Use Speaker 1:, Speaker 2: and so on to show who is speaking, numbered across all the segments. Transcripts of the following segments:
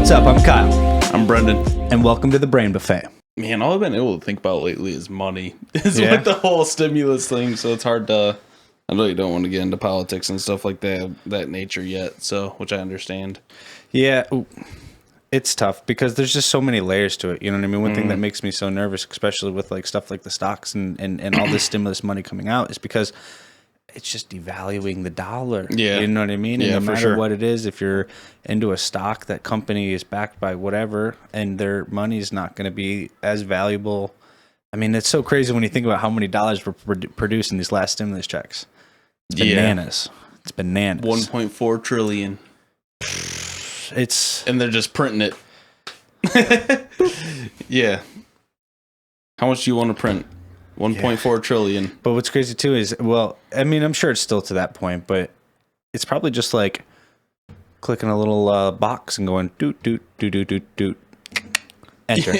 Speaker 1: What's up? I'm Kyle.
Speaker 2: I'm Brendan.
Speaker 1: And welcome to the Brain Buffet.
Speaker 2: Man, all I've been able to think about lately is money. With the whole stimulus thing, so it's hard to... I really don't want to get into politics and stuff like that nature yet, so which I understand.
Speaker 1: Yeah, it's tough because there's just so many layers to it. You know what I mean? One thing that makes me so nervous, especially with like stuff like the stocks and all this stimulus money coming out, is because it's just devaluing the dollar.
Speaker 2: Yeah.
Speaker 1: You know what I mean?
Speaker 2: Yeah,
Speaker 1: and no
Speaker 2: for
Speaker 1: matter
Speaker 2: sure.
Speaker 1: what it is, if you're into a stock, that company is backed by whatever, and their money is not going to be as valuable. I mean, it's so crazy when you think about how many dollars were produced in these last stimulus checks. It's bananas. It's bananas.
Speaker 2: 1.4 trillion.
Speaker 1: And
Speaker 2: they're just printing it. Yeah. How much do you want to print? 1.4 trillion.
Speaker 1: But what's crazy too is, well, I mean, I'm sure it's still to that point, but it's probably just like clicking a little box and going doot doot doot doot doot doot. Enter.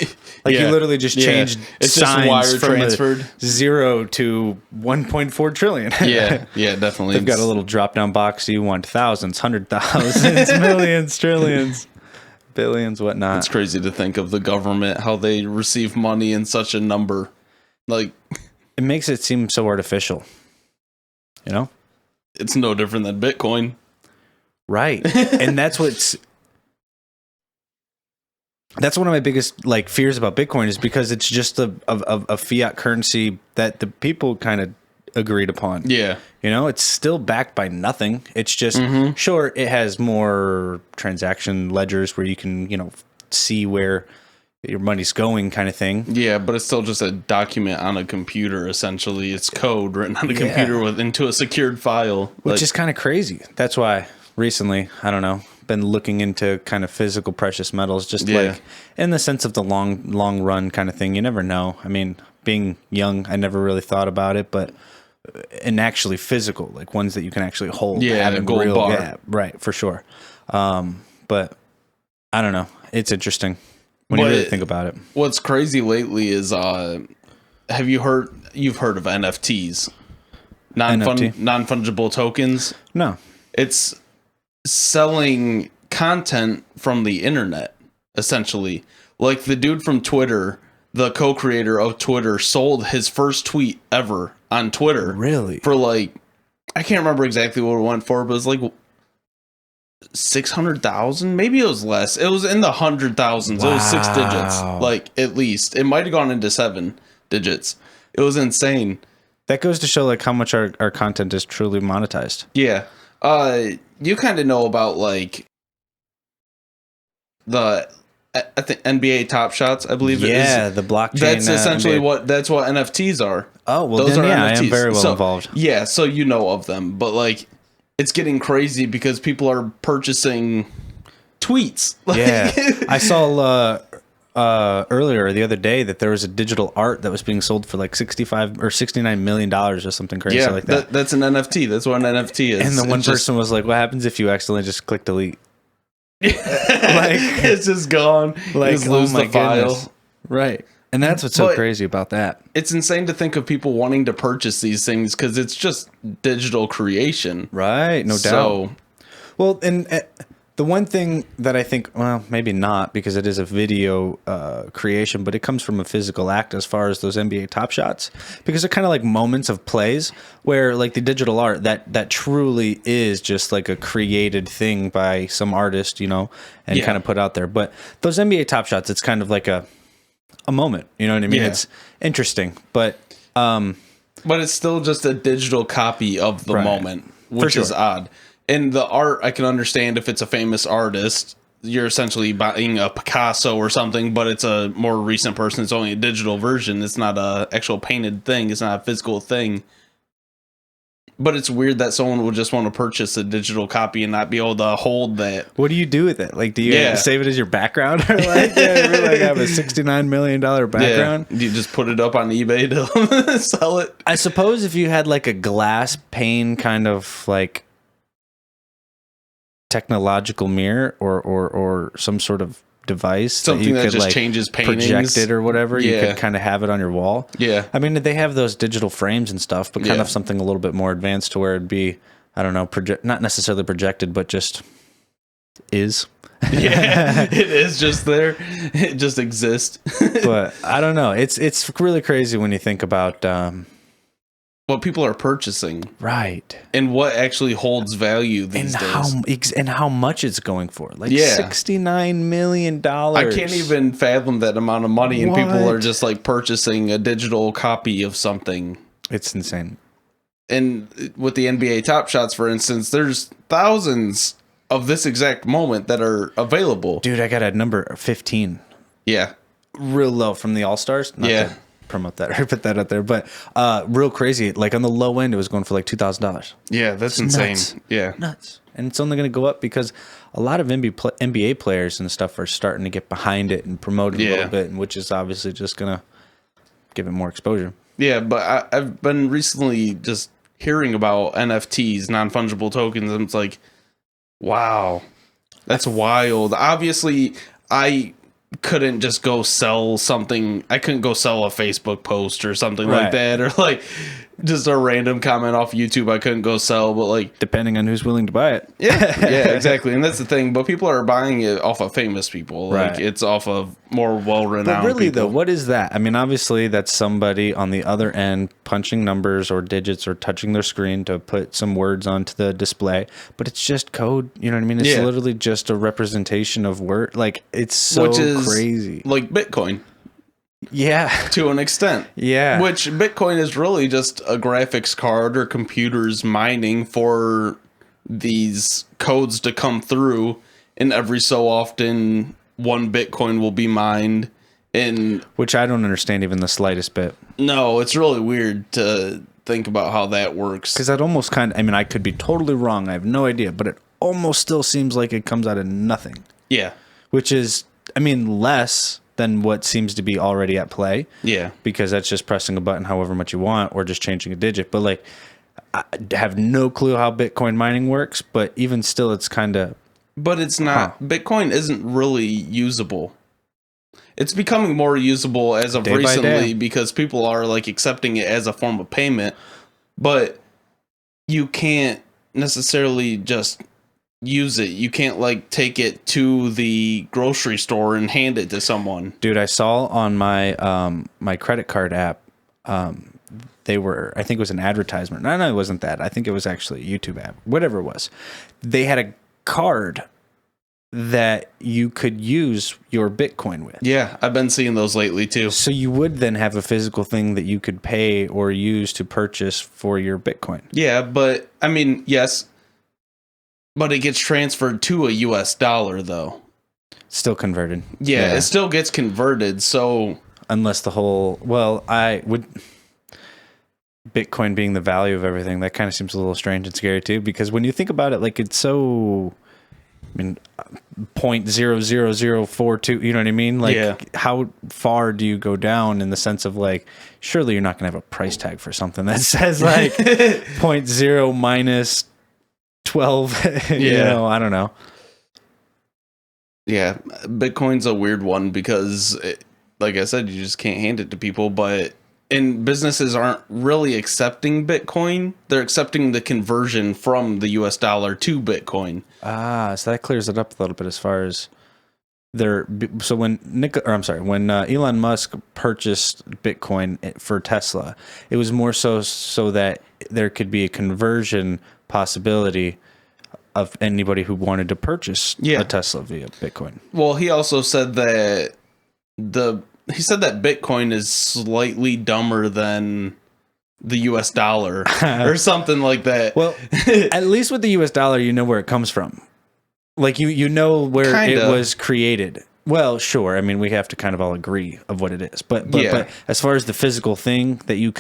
Speaker 1: Like you literally just changed
Speaker 2: it's
Speaker 1: signs
Speaker 2: just wire transferred.
Speaker 1: 0 to 1.4 trillion.
Speaker 2: Yeah, definitely.
Speaker 1: They've got a little drop down box. Do you want thousands, 100,000s, millions, trillions, billions, whatnot?
Speaker 2: It's crazy to think of the government, how they receive money in such a number. Like,
Speaker 1: it makes it seem so artificial. You know?
Speaker 2: It's no different than Bitcoin.
Speaker 1: Right. And that's one of my biggest like fears about Bitcoin, is because it's just a fiat currency that the people kind of agreed upon.
Speaker 2: Yeah.
Speaker 1: You know, it's still backed by nothing. It's just, sure, it has more transaction ledgers where you can, see where your money's going kind of thing.
Speaker 2: Yeah, but it's still just a document on a computer, essentially. It's code written on a computer into a secured file.
Speaker 1: Which is kind of crazy. That's why recently, I don't know, been looking into kind of physical precious metals, just like in the sense of the long run kind of thing. You never know. I mean, being young, I never really thought about it, but and actually physical, like ones that you can actually hold.
Speaker 2: Yeah, a gold bar.
Speaker 1: Yeah, right, for sure. But I don't know. It's interesting when you really think about it.
Speaker 2: What's crazy lately is, you've heard of NFTs, non-fungible tokens?
Speaker 1: No.
Speaker 2: It's selling content from the internet, essentially. Like the dude from Twitter, the co-creator of Twitter, sold his first tweet ever on Twitter.
Speaker 1: Really? For
Speaker 2: like, I can't remember exactly what it went for, but it was like 600,000. Maybe it was less. It was in the 100,000s.
Speaker 1: Wow.
Speaker 2: It was 6 digits, like at least. It might have gone into 7 digits. It was insane.
Speaker 1: That goes to show like how much our content is truly monetized.
Speaker 2: Yeah. You kind of know about like I think NBA Top Shots, I believe it is.
Speaker 1: Yeah, the blockchain.
Speaker 2: That's essentially what NFTs are.
Speaker 1: Oh, well, those are NFTs. I am very well involved.
Speaker 2: Yeah, so you know of them, but like it's getting crazy because people are purchasing tweets.
Speaker 1: Yeah, I saw earlier the other day that there was a digital art that was being sold for like $65 or $69 million or something crazy like that.
Speaker 2: That's an NFT. That's what an NFT is.
Speaker 1: And the one person was like, "What happens if you accidentally just click delete?"
Speaker 2: Like it's just gone.
Speaker 1: Like,
Speaker 2: just lose the file.
Speaker 1: Goodness. Right. And that's what's so crazy about that.
Speaker 2: It's insane to think of people wanting to purchase these things because it's just digital creation.
Speaker 1: Right. No doubt. Well, and the one thing that I think, well, maybe not because it is a video creation, but it comes from a physical act as far as those NBA Top Shots, because they're kind of like moments of plays where like the digital art that truly is just like a created thing by some artist, and kind of put out there. But those NBA Top Shots, it's kind of like a moment, you know what I mean? Yeah. It's interesting, but
Speaker 2: it's still just a digital copy of the moment, which is odd. And the art, I can understand if it's a famous artist, you're essentially buying a Picasso or something, but it's a more recent person. It's only a digital version. It's not a actual painted thing. It's not a physical thing. But it's weird that someone would just want to purchase a digital copy and not be able to hold that.
Speaker 1: What do you do with it? Like, do you save it as your background? Or like, really have a $69 million background?
Speaker 2: Yeah. You just put it up on eBay to sell it?
Speaker 1: I suppose if you had like a glass pane kind of like technological mirror or some sort of device,
Speaker 2: something that just like changes paintings,
Speaker 1: project it or whatever, you could kind of have it on your wall.
Speaker 2: Yeah,
Speaker 1: I mean, they have those digital frames and stuff, but kind of something a little bit more advanced to where it'd be, I don't know, not necessarily projected, but just is.
Speaker 2: Yeah, it is just there. It just exists.
Speaker 1: But I don't know. It's really crazy when you think about
Speaker 2: what people are purchasing,
Speaker 1: right,
Speaker 2: and what actually holds value these days,
Speaker 1: and how much it's going for. Like $69 million.
Speaker 2: I can't even fathom that amount of money, and people are just like purchasing a digital copy of something.
Speaker 1: It's insane.
Speaker 2: And with the NBA Top Shots, for instance, there's thousands of this exact moment that are available.
Speaker 1: Dude, I got a number 15.
Speaker 2: Yeah,
Speaker 1: real low from the All-Stars. Not to promote that or put that out there, but real crazy. Like on the low end, it was going for like $2,000.
Speaker 2: Yeah, that's insane.
Speaker 1: Nuts.
Speaker 2: Yeah,
Speaker 1: nuts. And it's only going to go up because a lot of NBA players and stuff are starting to get behind it and promote it a little bit, which is obviously just going to give it more exposure.
Speaker 2: Yeah, but I've been recently just hearing about NFTs, non-fungible tokens, and it's like, wow, that's wild. Obviously, I couldn't just go sell something. I couldn't go sell a Facebook post or something like that, or like just a random comment off YouTube I couldn't go sell, but like
Speaker 1: depending on who's willing to buy it.
Speaker 2: Yeah, exactly. And that's the thing. But people are buying it off of famous people. Like it's off of more well-renowned
Speaker 1: But really
Speaker 2: people.
Speaker 1: though, what is that? I mean, obviously that's somebody on the other end punching numbers or digits or touching their screen to put some words onto the display. But it's just code. You know what I mean? It's literally just a representation of word. Like it's so
Speaker 2: Which is
Speaker 1: crazy.
Speaker 2: Like Bitcoin.
Speaker 1: Yeah.
Speaker 2: To an extent.
Speaker 1: Yeah.
Speaker 2: Which Bitcoin is really just a graphics card or computers mining for these codes to come through, and every so often one Bitcoin will be mined. And
Speaker 1: which I don't understand even the slightest bit.
Speaker 2: No, it's really weird to think about how that works.
Speaker 1: Because that almost kind of, I mean, I could be totally wrong. I have no idea, but it almost still seems like it comes out of nothing.
Speaker 2: Yeah.
Speaker 1: Which is, I mean, less than what seems to be already at play.
Speaker 2: Yeah.
Speaker 1: Because that's just pressing a button however much you want or just changing a digit. But like, I have no clue how Bitcoin mining works, but even still, it's kind of...
Speaker 2: But it's not... Bitcoin isn't really usable. It's becoming more usable as of recently because people are like accepting it as a form of payment, but you can't necessarily just use it. You can't like take it to the grocery store and hand it to someone.
Speaker 1: Dude, I saw on my my credit card app, they were, I think it was an advertisement. No, it wasn't that. I think it was actually a YouTube app, whatever it was. They had a card that you could use your Bitcoin with.
Speaker 2: Yeah, I've been seeing those lately too.
Speaker 1: So you would then have a physical thing that you could pay or use to purchase for your Bitcoin.
Speaker 2: Yeah, but I mean, yes, but it gets transferred to a US dollar though.
Speaker 1: Still converted.
Speaker 2: Yeah, it still gets converted. So
Speaker 1: unless the whole, well, I would, Bitcoin being the value of everything, that kind of seems a little strange and scary too, because when you think about it, like it's so, I mean, 0.00042, you know what I mean? Like how far do you go down in the sense of like, surely you're not going to have a price tag for something that says like 0.0 minus 12, you know, I don't know.
Speaker 2: Yeah, Bitcoin's a weird one because, like I said, you just can't hand it to people. But businesses aren't really accepting Bitcoin; they're accepting the conversion from the U.S. dollar to Bitcoin.
Speaker 1: So that clears it up a little bit as far as so when when Elon Musk purchased Bitcoin for Tesla, it was more so that there could be a conversion possibility of anybody who wanted to purchase a Tesla via Bitcoin.
Speaker 2: Well, he also said that Bitcoin is slightly dumber than the US dollar or something like that.
Speaker 1: Well, at least with the US dollar, you know where it comes from. Like you know where it was created. Well, sure. I mean, we have to kind of all agree of what it is. But as far as the physical thing that you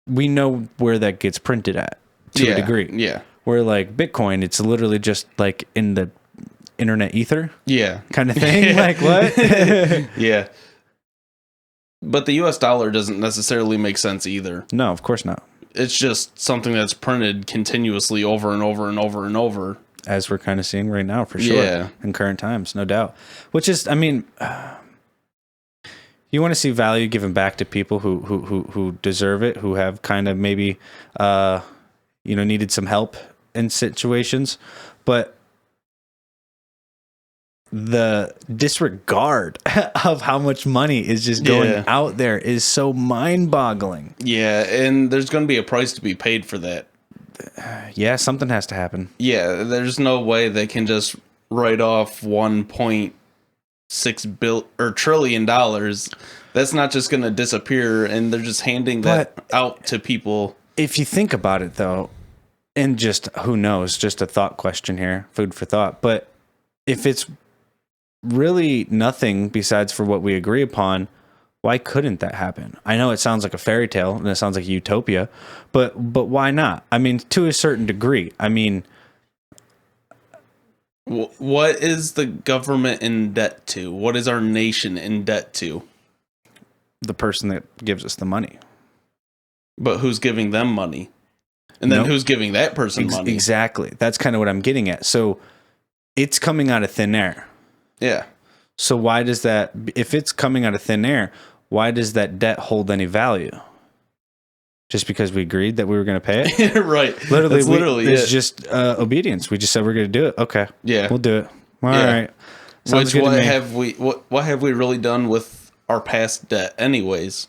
Speaker 1: we know where that gets printed at to a degree.
Speaker 2: Yeah.
Speaker 1: Where like Bitcoin, it's literally just like in the internet ether.
Speaker 2: Yeah.
Speaker 1: Kind of thing. Like what?
Speaker 2: Yeah. But the US dollar doesn't necessarily make sense either.
Speaker 1: No, of course not.
Speaker 2: It's just something that's printed continuously over and over and over and over.
Speaker 1: As we're kind of seeing right now, for sure. In current times, no doubt. Which is, I mean, you want to see value given back to people who deserve it, who have kind of maybe, needed some help in situations. But the disregard of how much money is just going out there is so mind-boggling.
Speaker 2: Yeah, and there's going to be a price to be paid for that.
Speaker 1: Yeah, something has to happen.
Speaker 2: Yeah, there's no way they can just write off $1.6 trillion. That's not just going to disappear, and they're just handing that out to people.
Speaker 1: If you think about it, though, and just who knows, just a thought question here, food for thought. But if it's really nothing besides for what we agree upon, why couldn't that happen? I know it sounds like a fairy tale and it sounds like a utopia, but why not? I mean, to a certain degree. I mean,
Speaker 2: what is the government in debt to? What is our nation in debt to?
Speaker 1: The person that gives us the money.
Speaker 2: But who's giving them money? And then who's giving that person money?
Speaker 1: Exactly. That's kind of what I'm getting at. So it's coming out of thin air.
Speaker 2: Yeah.
Speaker 1: So why does that, if it's coming out of thin air, why does that debt hold any value? Just because we agreed that we were going to pay it?
Speaker 2: Right.
Speaker 1: Literally, it's just obedience. We just said we're going to do it. Okay.
Speaker 2: Yeah.
Speaker 1: We'll do it. All right.
Speaker 2: Sounds good to me. What have we really done with our past debt anyways?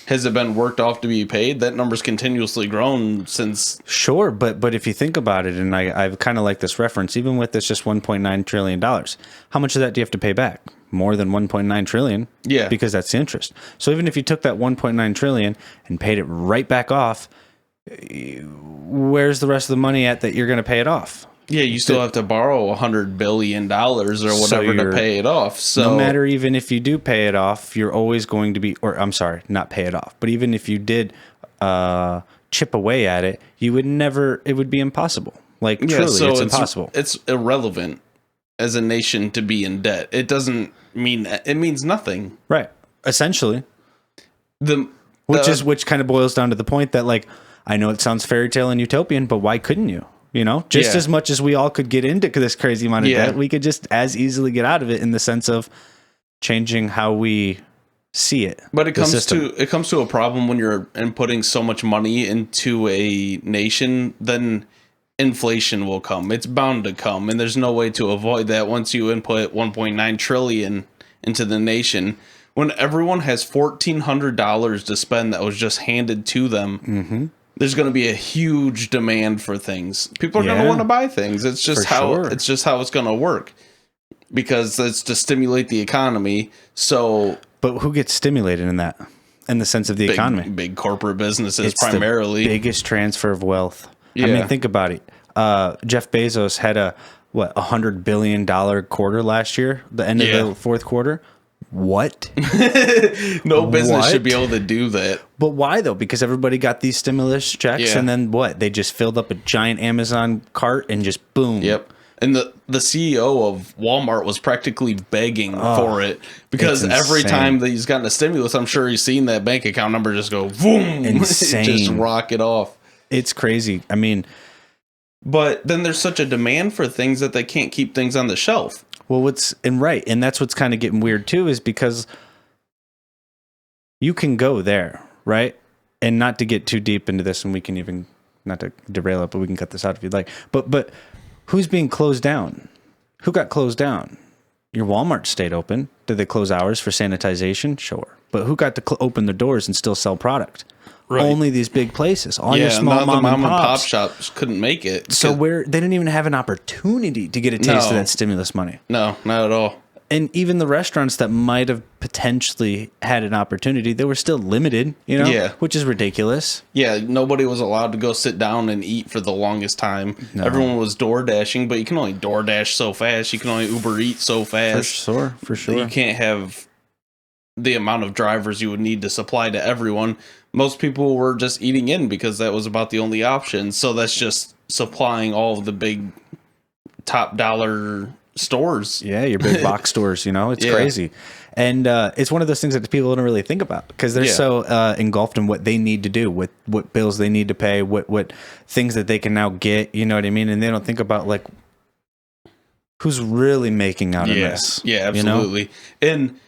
Speaker 2: Has it been worked off to be paid? That number's continuously grown since.
Speaker 1: Sure, but if you think about it, and I've kind of like this reference, even with this just $1.9 trillion, how much of that do you have to pay back? More than $1.9 trillion.
Speaker 2: Yeah.
Speaker 1: Because that's the interest. So even if you took that $1.9 trillion and paid it right back off, where's the rest of the money at that you're going to pay it off?
Speaker 2: Yeah, you still have to borrow $100 billion or whatever to pay it off. So
Speaker 1: no matter, even if you do pay it off, you're always going to be, or I'm sorry, not pay it off, but even if you did chip away at it, you would never, it would be impossible. Like, truly, so it's impossible.
Speaker 2: It's irrelevant as a nation to be in debt. It doesn't mean, it means nothing.
Speaker 1: Right. Essentially. Which kind of boils down to the point that, like, I know it sounds fairy tale and utopian, but why couldn't you? You know, just as much as we all could get into this crazy amount of debt, we could just as easily get out of it in the sense of changing how we see it.
Speaker 2: But it comes to a problem when you're inputting so much money into a nation, then inflation will come. It's bound to come, and there's no way to avoid that once you input 1.9 trillion into the nation. When everyone has $1,400 to spend that was just handed to them, there's going to be a huge demand for things. People are going to want to buy things. It's just it's just how it's going to work, because it's to stimulate the economy. So,
Speaker 1: but who gets stimulated in that? In the sense of the economy,
Speaker 2: big corporate businesses primarily.
Speaker 1: The biggest transfer of wealth. Yeah. I mean, think about it. Jeff Bezos had $100 billion quarter last year. The end of the fourth quarter. What?
Speaker 2: No business should be able to do that.
Speaker 1: But why though? Because everybody got these stimulus checks, and then what? They just filled up a giant Amazon cart and just boom.
Speaker 2: Yep. And the CEO of Walmart was practically begging for it, because every time that he's gotten a stimulus, I'm sure he's seen that bank account number just go boom,
Speaker 1: insane,
Speaker 2: just rocket off.
Speaker 1: It's crazy. I mean,
Speaker 2: but then there's such a demand for things that they can't keep things on the shelf.
Speaker 1: Well, and that's what's kind of getting weird too, is because you can go there, right? And not to get too deep into this, and we can even, not to derail it, but we can cut this out if you'd like. But who's being closed down? Who got closed down? Your Walmart stayed open. Did they close hours for sanitization? Sure. But who got to open the doors and still sell product? Right. Only these big places. All your small mom and pop
Speaker 2: shops couldn't make it.
Speaker 1: So they didn't even have an opportunity to get a taste of that stimulus money.
Speaker 2: No, not at all.
Speaker 1: And even the restaurants that might have potentially had an opportunity, they were still limited, which is ridiculous.
Speaker 2: Yeah, nobody was allowed to go sit down and eat for the longest time. No. Everyone was door dashing, but you can only door dash so fast. You can only Uber Eat so fast.
Speaker 1: For sure.
Speaker 2: You can't have the amount of drivers you would need to supply to everyone. Most people were just eating in because that was about the only option. So that's just supplying all of the big top dollar stores.
Speaker 1: Yeah, your big box stores, it's crazy. And it's one of those things that people don't really think about, because they're so engulfed in what they need to do, what bills they need to pay, what things that they can now get, you know what I mean? And they don't think about, like, who's really making out of this.
Speaker 2: Yeah, absolutely. And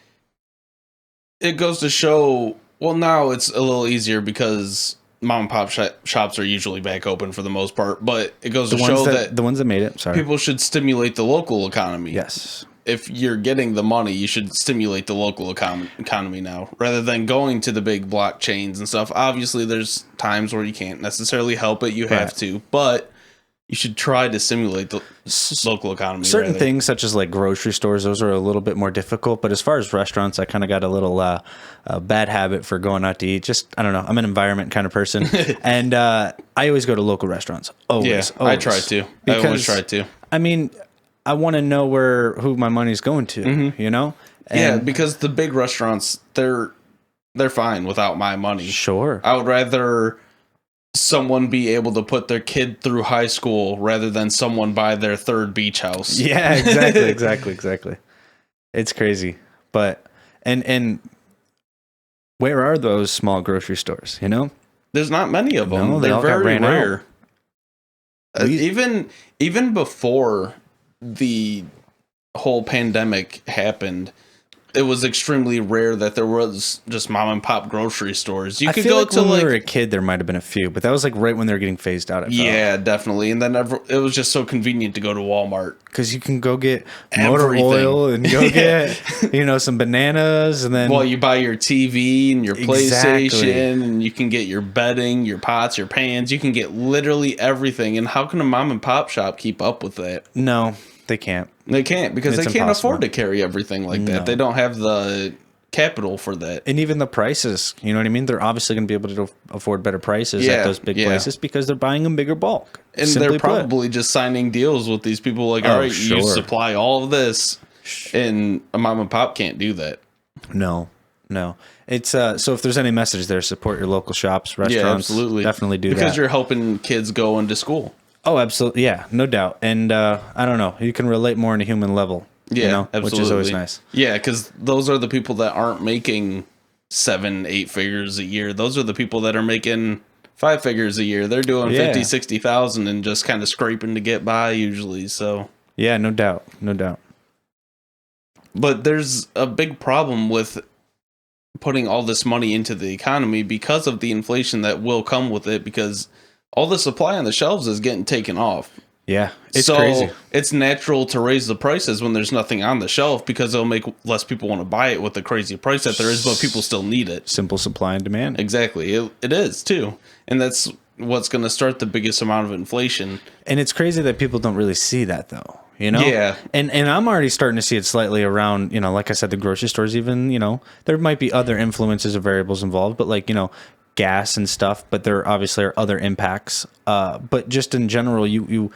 Speaker 2: it goes to show, well, now it's a little easier because mom and pop shops are usually back open for the most part, but it goes to show that
Speaker 1: the ones that made it,
Speaker 2: people should stimulate the local economy.
Speaker 1: Yes.
Speaker 2: if you're getting the money, you should stimulate the local economy now rather than going to the big blockchains and stuff. Obviously, there's times where you can't necessarily help it. You have to, but you should try to stimulate the local economy.
Speaker 1: Certain things, such as like grocery stores, those are a little bit more difficult. But as far as restaurants, I kind of got a little bad habit for going out to eat. Just, I don't know. I'm an environment kind of person. And I always go to local restaurants. Always.
Speaker 2: I try to. I always try to.
Speaker 1: I mean, I want to know who my money's going to, you know? And
Speaker 2: because the big restaurants, they're fine without my money.
Speaker 1: Sure.
Speaker 2: I would rather someone be able to put their kid through high school rather than someone buy their third beach house.
Speaker 1: Yeah, exactly. It's crazy. But and where are those small grocery stores, you know?
Speaker 2: There's not many of them.
Speaker 1: No,
Speaker 2: they're very rare.
Speaker 1: Out.
Speaker 2: Even before the whole pandemic happened, it was extremely rare that there was just mom and pop grocery stores. You could go
Speaker 1: like
Speaker 2: to
Speaker 1: when
Speaker 2: like
Speaker 1: we were a kid, there might have been a few, but that was like right when they were getting phased out.
Speaker 2: Yeah, definitely. And then it was just so convenient to go to Walmart
Speaker 1: because you can go get motor oil and go get some bananas, and then
Speaker 2: you buy your TV and your PlayStation, and you can get your bedding, your pots, your pans. You can get literally everything. And how can a mom and pop shop keep up with that?
Speaker 1: No, they can't.
Speaker 2: They can't because they can't afford to carry everything like that. They don't have the capital for that.
Speaker 1: And even the prices, you know what I mean? They're obviously going to be able to afford better prices at those big places because they're buying in bigger bulk.
Speaker 2: And they're probably just signing deals with these people like, all right, you supply all of this. And a mom and pop can't do that.
Speaker 1: No. It's so if there's any message there, support your local shops, restaurants.
Speaker 2: Yeah, absolutely.
Speaker 1: Definitely do that.
Speaker 2: Because you're helping kids go into school.
Speaker 1: Oh, absolutely. Yeah, no doubt. And I don't know. You can relate more on a human level.
Speaker 2: Yeah, absolutely.
Speaker 1: Which is always nice.
Speaker 2: Yeah, because those are the people that aren't making 7-8 figures a year. Those are the people that are making 5 figures a year. They're doing 50, 60,000 and just kind of scraping to get by usually. So
Speaker 1: yeah, no doubt.
Speaker 2: But there's a big problem with putting all this money into the economy because of the inflation that will come with it, because all the supply on the shelves is getting taken off.
Speaker 1: Yeah, it's crazy.
Speaker 2: It's natural to raise the prices when there's nothing on the shelf because it'll make less people want to buy it with the crazy price that there is, but people still need it.
Speaker 1: Simple supply and demand.
Speaker 2: Exactly. It is, too. And that's what's going to start the biggest amount of inflation.
Speaker 1: And it's crazy that people don't really see that, though. You know?
Speaker 2: Yeah.
Speaker 1: And I'm already starting to see it slightly around, like I said, the grocery stores even, there might be other influences or variables involved, but like, gas and stuff, but there obviously are other impacts. But just in general, you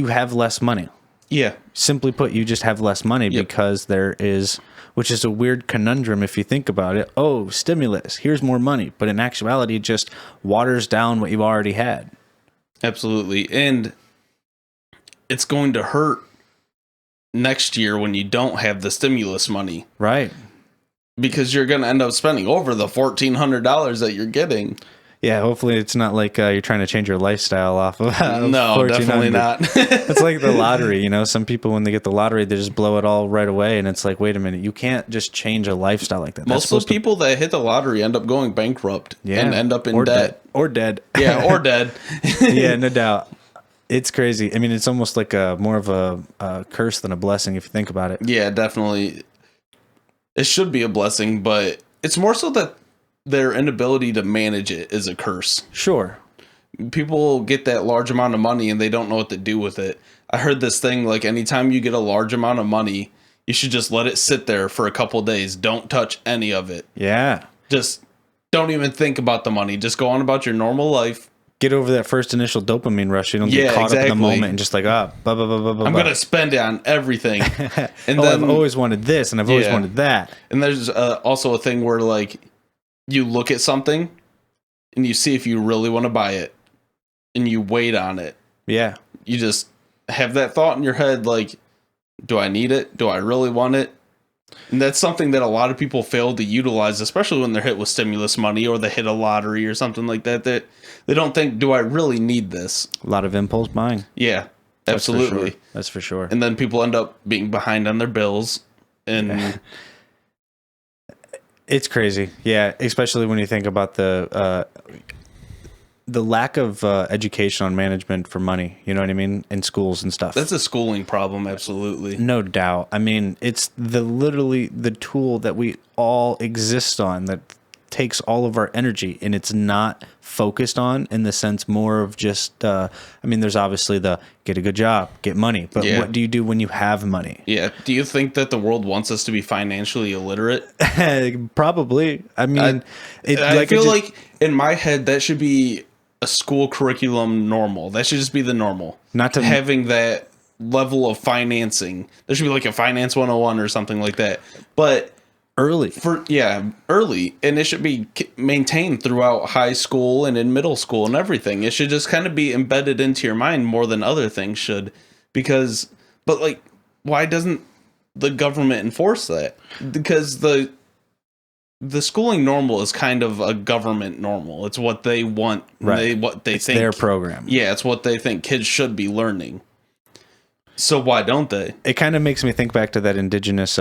Speaker 1: have less money.
Speaker 2: Yeah.
Speaker 1: Simply put, you just have less money because there is, which is a weird conundrum if you think about it. Oh, stimulus, here's more money. But in actuality, it just waters down what you've already had.
Speaker 2: Absolutely. And it's going to hurt next year when you don't have the stimulus money.
Speaker 1: Right.
Speaker 2: Because you're going to end up spending over the $1,400 that you're getting.
Speaker 1: Yeah, hopefully it's not like you're trying to change your lifestyle off of
Speaker 2: no, definitely not.
Speaker 1: It's like the lottery, Some people, when they get the lottery, they just blow it all right away. And it's like, wait a minute, you can't just change a lifestyle like that.
Speaker 2: Most of the people that hit the lottery end up going bankrupt and end up in debt.
Speaker 1: Or dead.
Speaker 2: Yeah, or dead.
Speaker 1: Yeah, no doubt. It's crazy. I mean, it's almost like more of a curse than a blessing if you think about it.
Speaker 2: Yeah, definitely. It should be a blessing, but it's more so that their inability to manage it is a curse.
Speaker 1: Sure.
Speaker 2: People get that large amount of money and they don't know what to do with it. I heard this thing, like anytime you get a large amount of money, you should just let it sit there for a couple of days. Don't touch any of it.
Speaker 1: Yeah.
Speaker 2: Just don't even think about the money. Just go on about your normal life.
Speaker 1: Get over that first initial dopamine rush. You don't get caught up in the moment and just like, I'm
Speaker 2: going to spend it on everything.
Speaker 1: And then I've always wanted this and I've always wanted that.
Speaker 2: And there's also a thing where like you look at something and you see if you really want to buy it and you wait on it.
Speaker 1: Yeah.
Speaker 2: You just have that thought in your head like, do I need it? Do I really want it? And that's something that a lot of people fail to utilize, especially when they're hit with stimulus money or they hit a lottery or something like that. That they don't think, do I really need this?
Speaker 1: A lot of impulse buying.
Speaker 2: Yeah, absolutely.
Speaker 1: That's for sure.
Speaker 2: And then people end up being behind on their bills. And
Speaker 1: it's crazy. Yeah, especially when you think about the lack of education on management for money, you know what I mean, in schools and stuff.
Speaker 2: That's a schooling problem, absolutely.
Speaker 1: No doubt. I mean, it's literally the tool that we all exist on that takes all of our energy, and it's not focused on in the sense more of just, I mean, there's obviously the get a good job, get money, but what do you do when you have money?
Speaker 2: Yeah. Do you think that the world wants us to be financially illiterate?
Speaker 1: Probably. I mean,
Speaker 2: I feel like in my head, that should be a school curriculum normal. That should just be the normal.
Speaker 1: Not to
Speaker 2: having that level of financing. There should be like a finance 101 or something like that. But
Speaker 1: early.
Speaker 2: Early. And it should be maintained throughout high school and in middle school and everything. It should just kind of be embedded into your mind more than other things should. But like, why doesn't the government enforce that? Because the schooling normal is kind of a government normal. It's what they want.
Speaker 1: Right.
Speaker 2: It's think
Speaker 1: their program.
Speaker 2: Yeah, it's what they think kids should be learning. So why don't they?
Speaker 1: It kind of makes me think back to that indigenous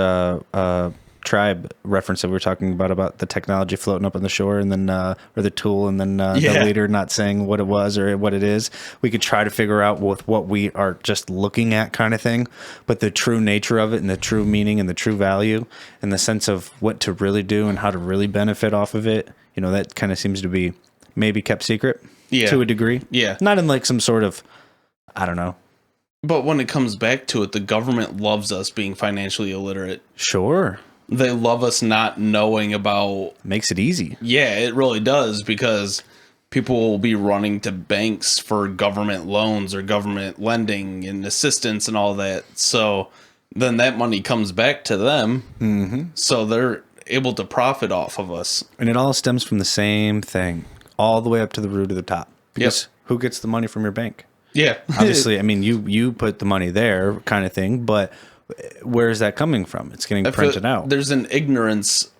Speaker 1: tribe reference that we were talking about the technology floating up on the shore, and then or the tool, and then the leader not saying what it was or what it is. We could try to figure out with what we are just looking at, kind of thing, but the true nature of it and the true meaning and the true value and the sense of what to really do and how to really benefit off of it, you know, that kind of seems to be maybe kept secret to a degree.
Speaker 2: Yeah.
Speaker 1: Not in like some sort of, I don't know.
Speaker 2: But when it comes back to it, the government loves us being financially illiterate.
Speaker 1: Sure.
Speaker 2: They love us not knowing about...
Speaker 1: Makes it easy.
Speaker 2: Yeah, it really does, because people will be running to banks for government loans or government lending and assistance and all that. So then that money comes back to them. Mm-hmm. So they're able to profit off of us.
Speaker 1: And it all stems from the same thing, all the way up to the root of the top. Because who gets the money from your bank?
Speaker 2: Yeah.
Speaker 1: Obviously, I mean, you put the money there kind of thing, but where is that coming from? It's getting printed out.
Speaker 2: There's an ignorance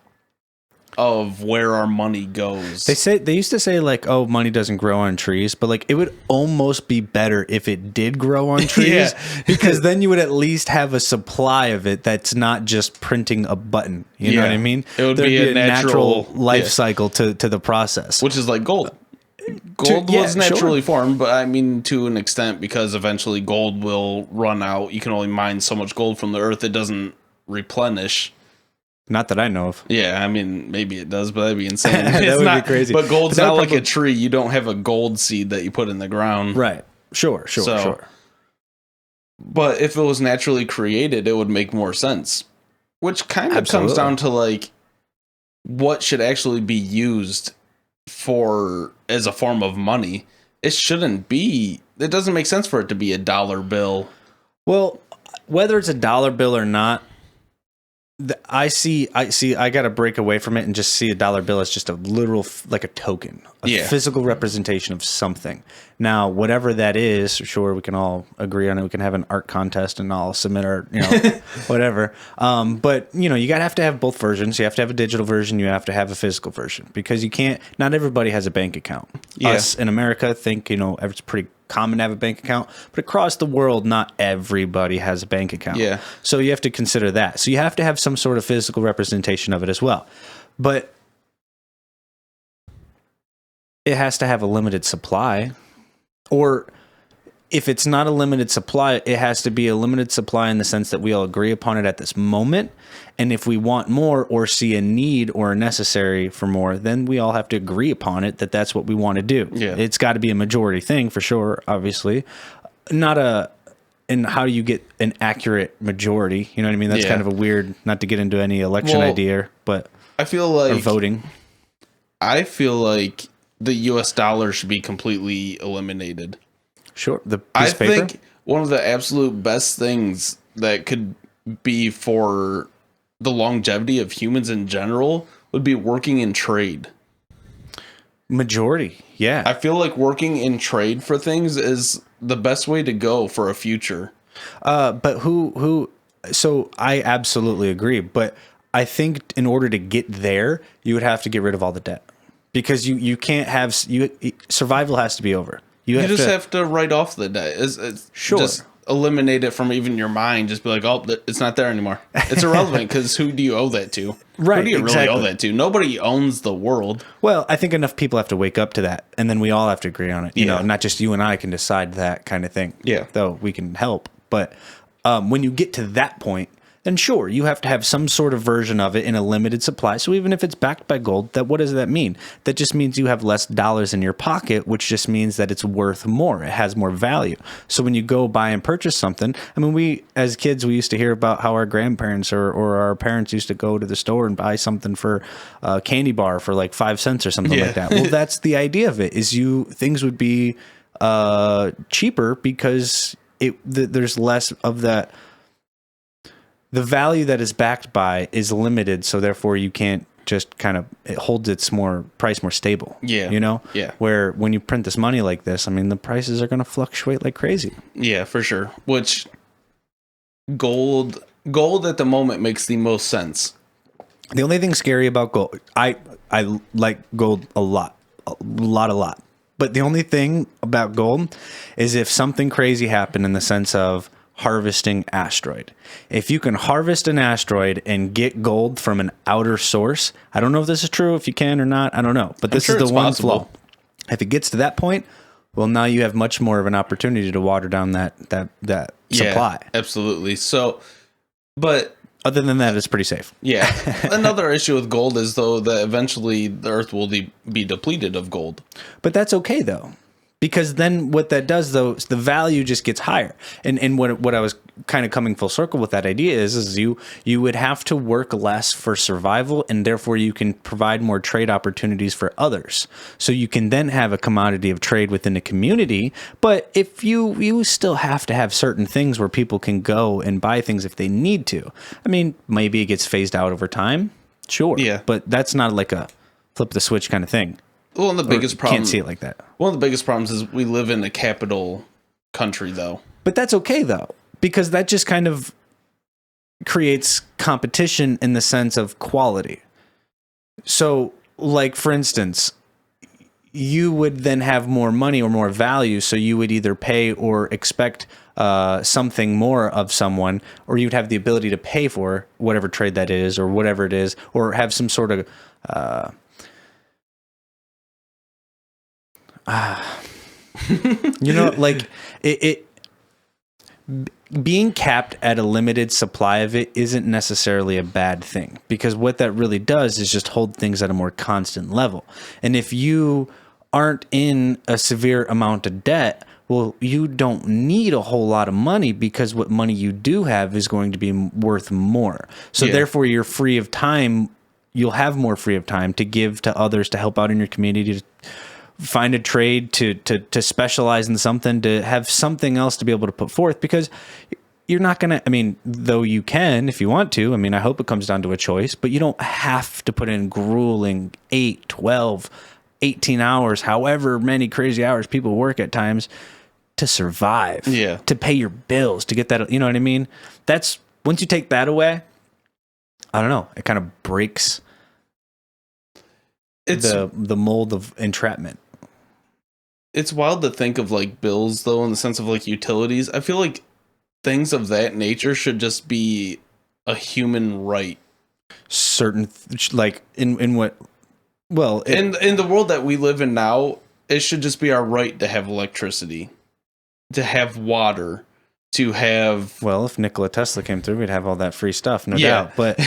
Speaker 2: of where our money goes.
Speaker 1: They used to say like, oh, money doesn't grow on trees, but like it would almost be better if it did grow on trees because then you would at least have a supply of it that's not just printing a button. You know what I mean?
Speaker 2: It would be a natural
Speaker 1: life cycle to the process.
Speaker 2: Which is like gold. Gold was naturally formed, but I mean to an extent, because eventually gold will run out. You can only mine so much gold from the earth. It doesn't replenish.
Speaker 1: Not that I know of.
Speaker 2: Yeah, I mean, maybe it does, but that'd be insane.
Speaker 1: That would be crazy.
Speaker 2: But gold's not like a tree. You don't have a gold seed that you put in the ground.
Speaker 1: Right. Sure.
Speaker 2: But if it was naturally created, it would make more sense. Which kind of comes down to like what should actually be used for as a form of money. It doesn't make sense for it to be a dollar bill.
Speaker 1: Well, whether it's a dollar bill or not, I got to break away from it and just see a dollar bill as just a literal, like a token, a physical representation of something. Now, whatever that is, sure, we can all agree on it. We can have an art contest and I'll submit our, whatever. But you have to have both versions. You have to have a digital version. You have to have a physical version, because not everybody has a bank account. Us in America think, it's pretty common to have a bank account, but across the world, not everybody has a bank account.
Speaker 2: Yeah.
Speaker 1: So you have to consider that. So you have to have some sort of physical representation of it as well. But it has to have a limited supply. Or if it's not a limited supply, it has to be a limited supply in the sense that we all agree upon it at this moment. And if we want more or see a need or a necessary for more, then we all have to agree upon it that that's what we want to do.
Speaker 2: Yeah.
Speaker 1: It's got to be a majority thing for sure, obviously. And how do you get an accurate majority? You know what I mean? That's kind of a weird, not to get into any election idea, but
Speaker 2: I feel like
Speaker 1: or voting.
Speaker 2: I feel like the US dollar should be completely eliminated.
Speaker 1: Sure. The piece of paper?
Speaker 2: I think one of the absolute best things that could be for the longevity of humans in general would be working in trade.
Speaker 1: Majority, yeah.
Speaker 2: I feel like working in trade for things is the best way to go for a future.
Speaker 1: But so I absolutely agree. But I think in order to get there, you would have to get rid of all the debt, because you can't have survival has to be over. You
Speaker 2: just have to write off the debt.
Speaker 1: Sure.
Speaker 2: Just eliminate it from even your mind. Just be like, oh, it's not there anymore. It's irrelevant because who do you owe that to?
Speaker 1: Right.
Speaker 2: Who do you
Speaker 1: exactly.
Speaker 2: really owe that to? Nobody owns the world.
Speaker 1: Well, I think enough people have to wake up to that, and then we all have to agree on it. You know, not just you and I can decide that kind of thing.
Speaker 2: Yeah.
Speaker 1: Though we can help. But when you get to that point, then sure, you have to have some sort of version of it in a limited supply. So even if it's backed by gold, that what does that mean? That just means you have less dollars in your pocket, which just means that it's worth more. It has more value. So when you go buy and purchase something, I mean, we as kids, we used to hear about how our grandparents or our parents used to go to the store and buy something for a candy bar for like 5 cents or something like that. Well, that's the idea of it, is things would be cheaper because there's less of that. The value that is backed by is limited, so therefore you can't just kind of, it holds its price more stable.
Speaker 2: Yeah.
Speaker 1: You know?
Speaker 2: Yeah.
Speaker 1: Where when you print this money like this, I mean, the prices are going to fluctuate like crazy.
Speaker 2: Yeah, for sure. Which gold at the moment makes the most sense.
Speaker 1: The only thing scary about gold, I like gold a lot. But the only thing about gold is if something crazy happened in the sense of harvesting asteroid. If you can harvest an asteroid and get gold from an outer source, I don't know if this is true, if you can or not, I don't know. But this is the one flaw. If it gets to that point, well, now you have much more of an opportunity to water down that supply.
Speaker 2: Absolutely. So, but
Speaker 1: other than that, it's pretty safe.
Speaker 2: Yeah. Another issue with gold is, though, that eventually the Earth will be depleted of gold.
Speaker 1: But that's okay, though. Because then what that does, though, is the value just gets higher. And what I was kind of coming full circle with that idea is you would have to work less for survival, and therefore you can provide more trade opportunities for others. So you can then have a commodity of trade within a community. But if you still have to have certain things where people can go and buy things if they need to. I mean, maybe it gets phased out over time. Sure.
Speaker 2: Yeah.
Speaker 1: But that's not like a flip the switch kind of thing.
Speaker 2: Well, and the biggest problem,
Speaker 1: can't see it like that.
Speaker 2: One of the biggest problems is we live in a capital country, though.
Speaker 1: But that's okay, though, because that just kind of creates competition in the sense of quality. So, like, for instance, you would then have more money or more value, so you would either pay or expect something more of someone, or you'd have the ability to pay for whatever trade that is or whatever it is, or have some sort of... like it being capped at a limited supply of it isn't necessarily a bad thing, because what that really does is just hold things at a more constant level. And if you aren't in a severe amount of debt, well, you don't need a whole lot of money, because what money you do have is going to be worth more. So therefore you're free of time. You'll have more free of time to give to others, to help out in your community, to find a trade, to specialize in something, to have something else to be able to put forth, because you're not going to, I mean, though you can if you want to, I mean, I hope it comes down to a choice, but you don't have to put in grueling 8, 12, 18 hours, however many crazy hours people work at times to survive, to pay your bills, to get that, you know what I mean? That's, once you take that away, I don't know, it kind of breaks the mold of entrapment.
Speaker 2: It's wild to think of like bills, though, in the sense of like utilities. I feel like things of that nature should just be a human right.
Speaker 1: Certain, like in what? Well,
Speaker 2: in the world that we live in now, it should just be our right to have electricity, to have water, to have.
Speaker 1: Well, if Nikola Tesla came through, we'd have all that free stuff, no doubt. But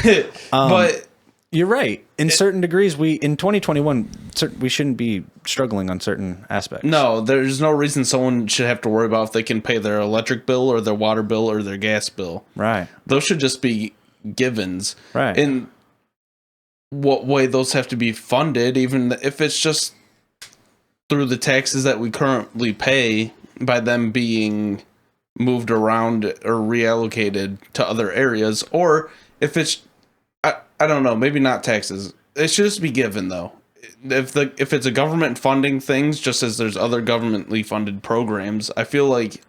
Speaker 2: but.
Speaker 1: You're right. In certain degrees, in 2021, we shouldn't be struggling on certain aspects.
Speaker 2: No, there's no reason someone should have to worry about if they can pay their electric bill or their water bill or their gas bill.
Speaker 1: Right.
Speaker 2: Those should just be givens.
Speaker 1: Right.
Speaker 2: In what way those have to be funded, even if it's just through the taxes that we currently pay, by them being moved around or reallocated to other areas, or if it's, I don't know, maybe not taxes. It should just be given, though. If it's a government funding things, just as there's other governmentally funded programs, I feel like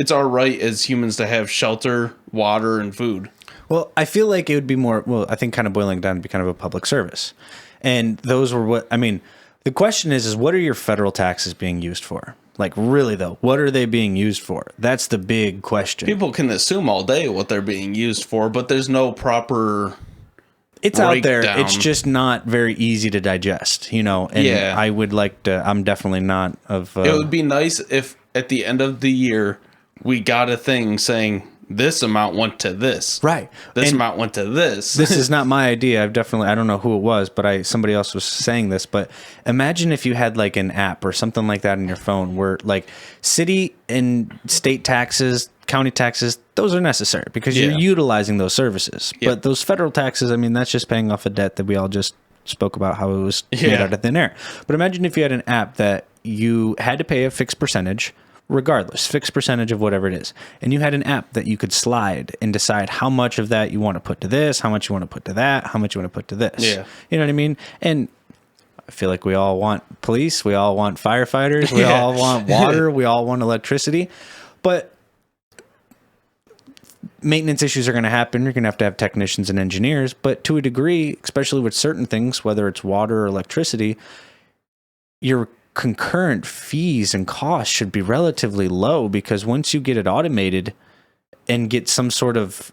Speaker 2: it's our right as humans to have shelter, water, and food.
Speaker 1: Well, I feel like it would be more, well, I think kind of boiling down to be kind of a public service. And those were what, I mean, the question is what are your federal taxes being used for? Like, really, though, what are they being used for? That's the big question.
Speaker 2: People can assume all day what they're being used for, but there's no proper
Speaker 1: It's out there. It's just not very easy to digest, And I would like to, I'm definitely not of...
Speaker 2: it would be nice if at the end of the year, we got a thing saying, this amount went to this.
Speaker 1: Right.
Speaker 2: This amount went to this.
Speaker 1: This is not my idea. I don't know who it was, but somebody else was saying this. But imagine if you had like an app or something like that in your phone where like city and state taxes, county taxes, those are necessary because you're utilizing those services. But those federal taxes, I mean, that's just paying off a debt that we all just spoke about how it was made out of thin air. But imagine if you had an app that you had to pay a fixed percentage, regardless, fixed percentage of whatever it is. And you had an app that you could slide and decide how much of that you want to put to this, how much you want to put to that, how much you want to put to this.
Speaker 2: Yeah.
Speaker 1: You know what I mean? And I feel like we all want police, we all want firefighters, we all want water, we all want electricity. But maintenance issues are going to happen. You're going to have technicians and engineers. But to a degree, especially with certain things, whether it's water or electricity, your concurrent fees and costs should be relatively low because once you get it automated and get some sort of,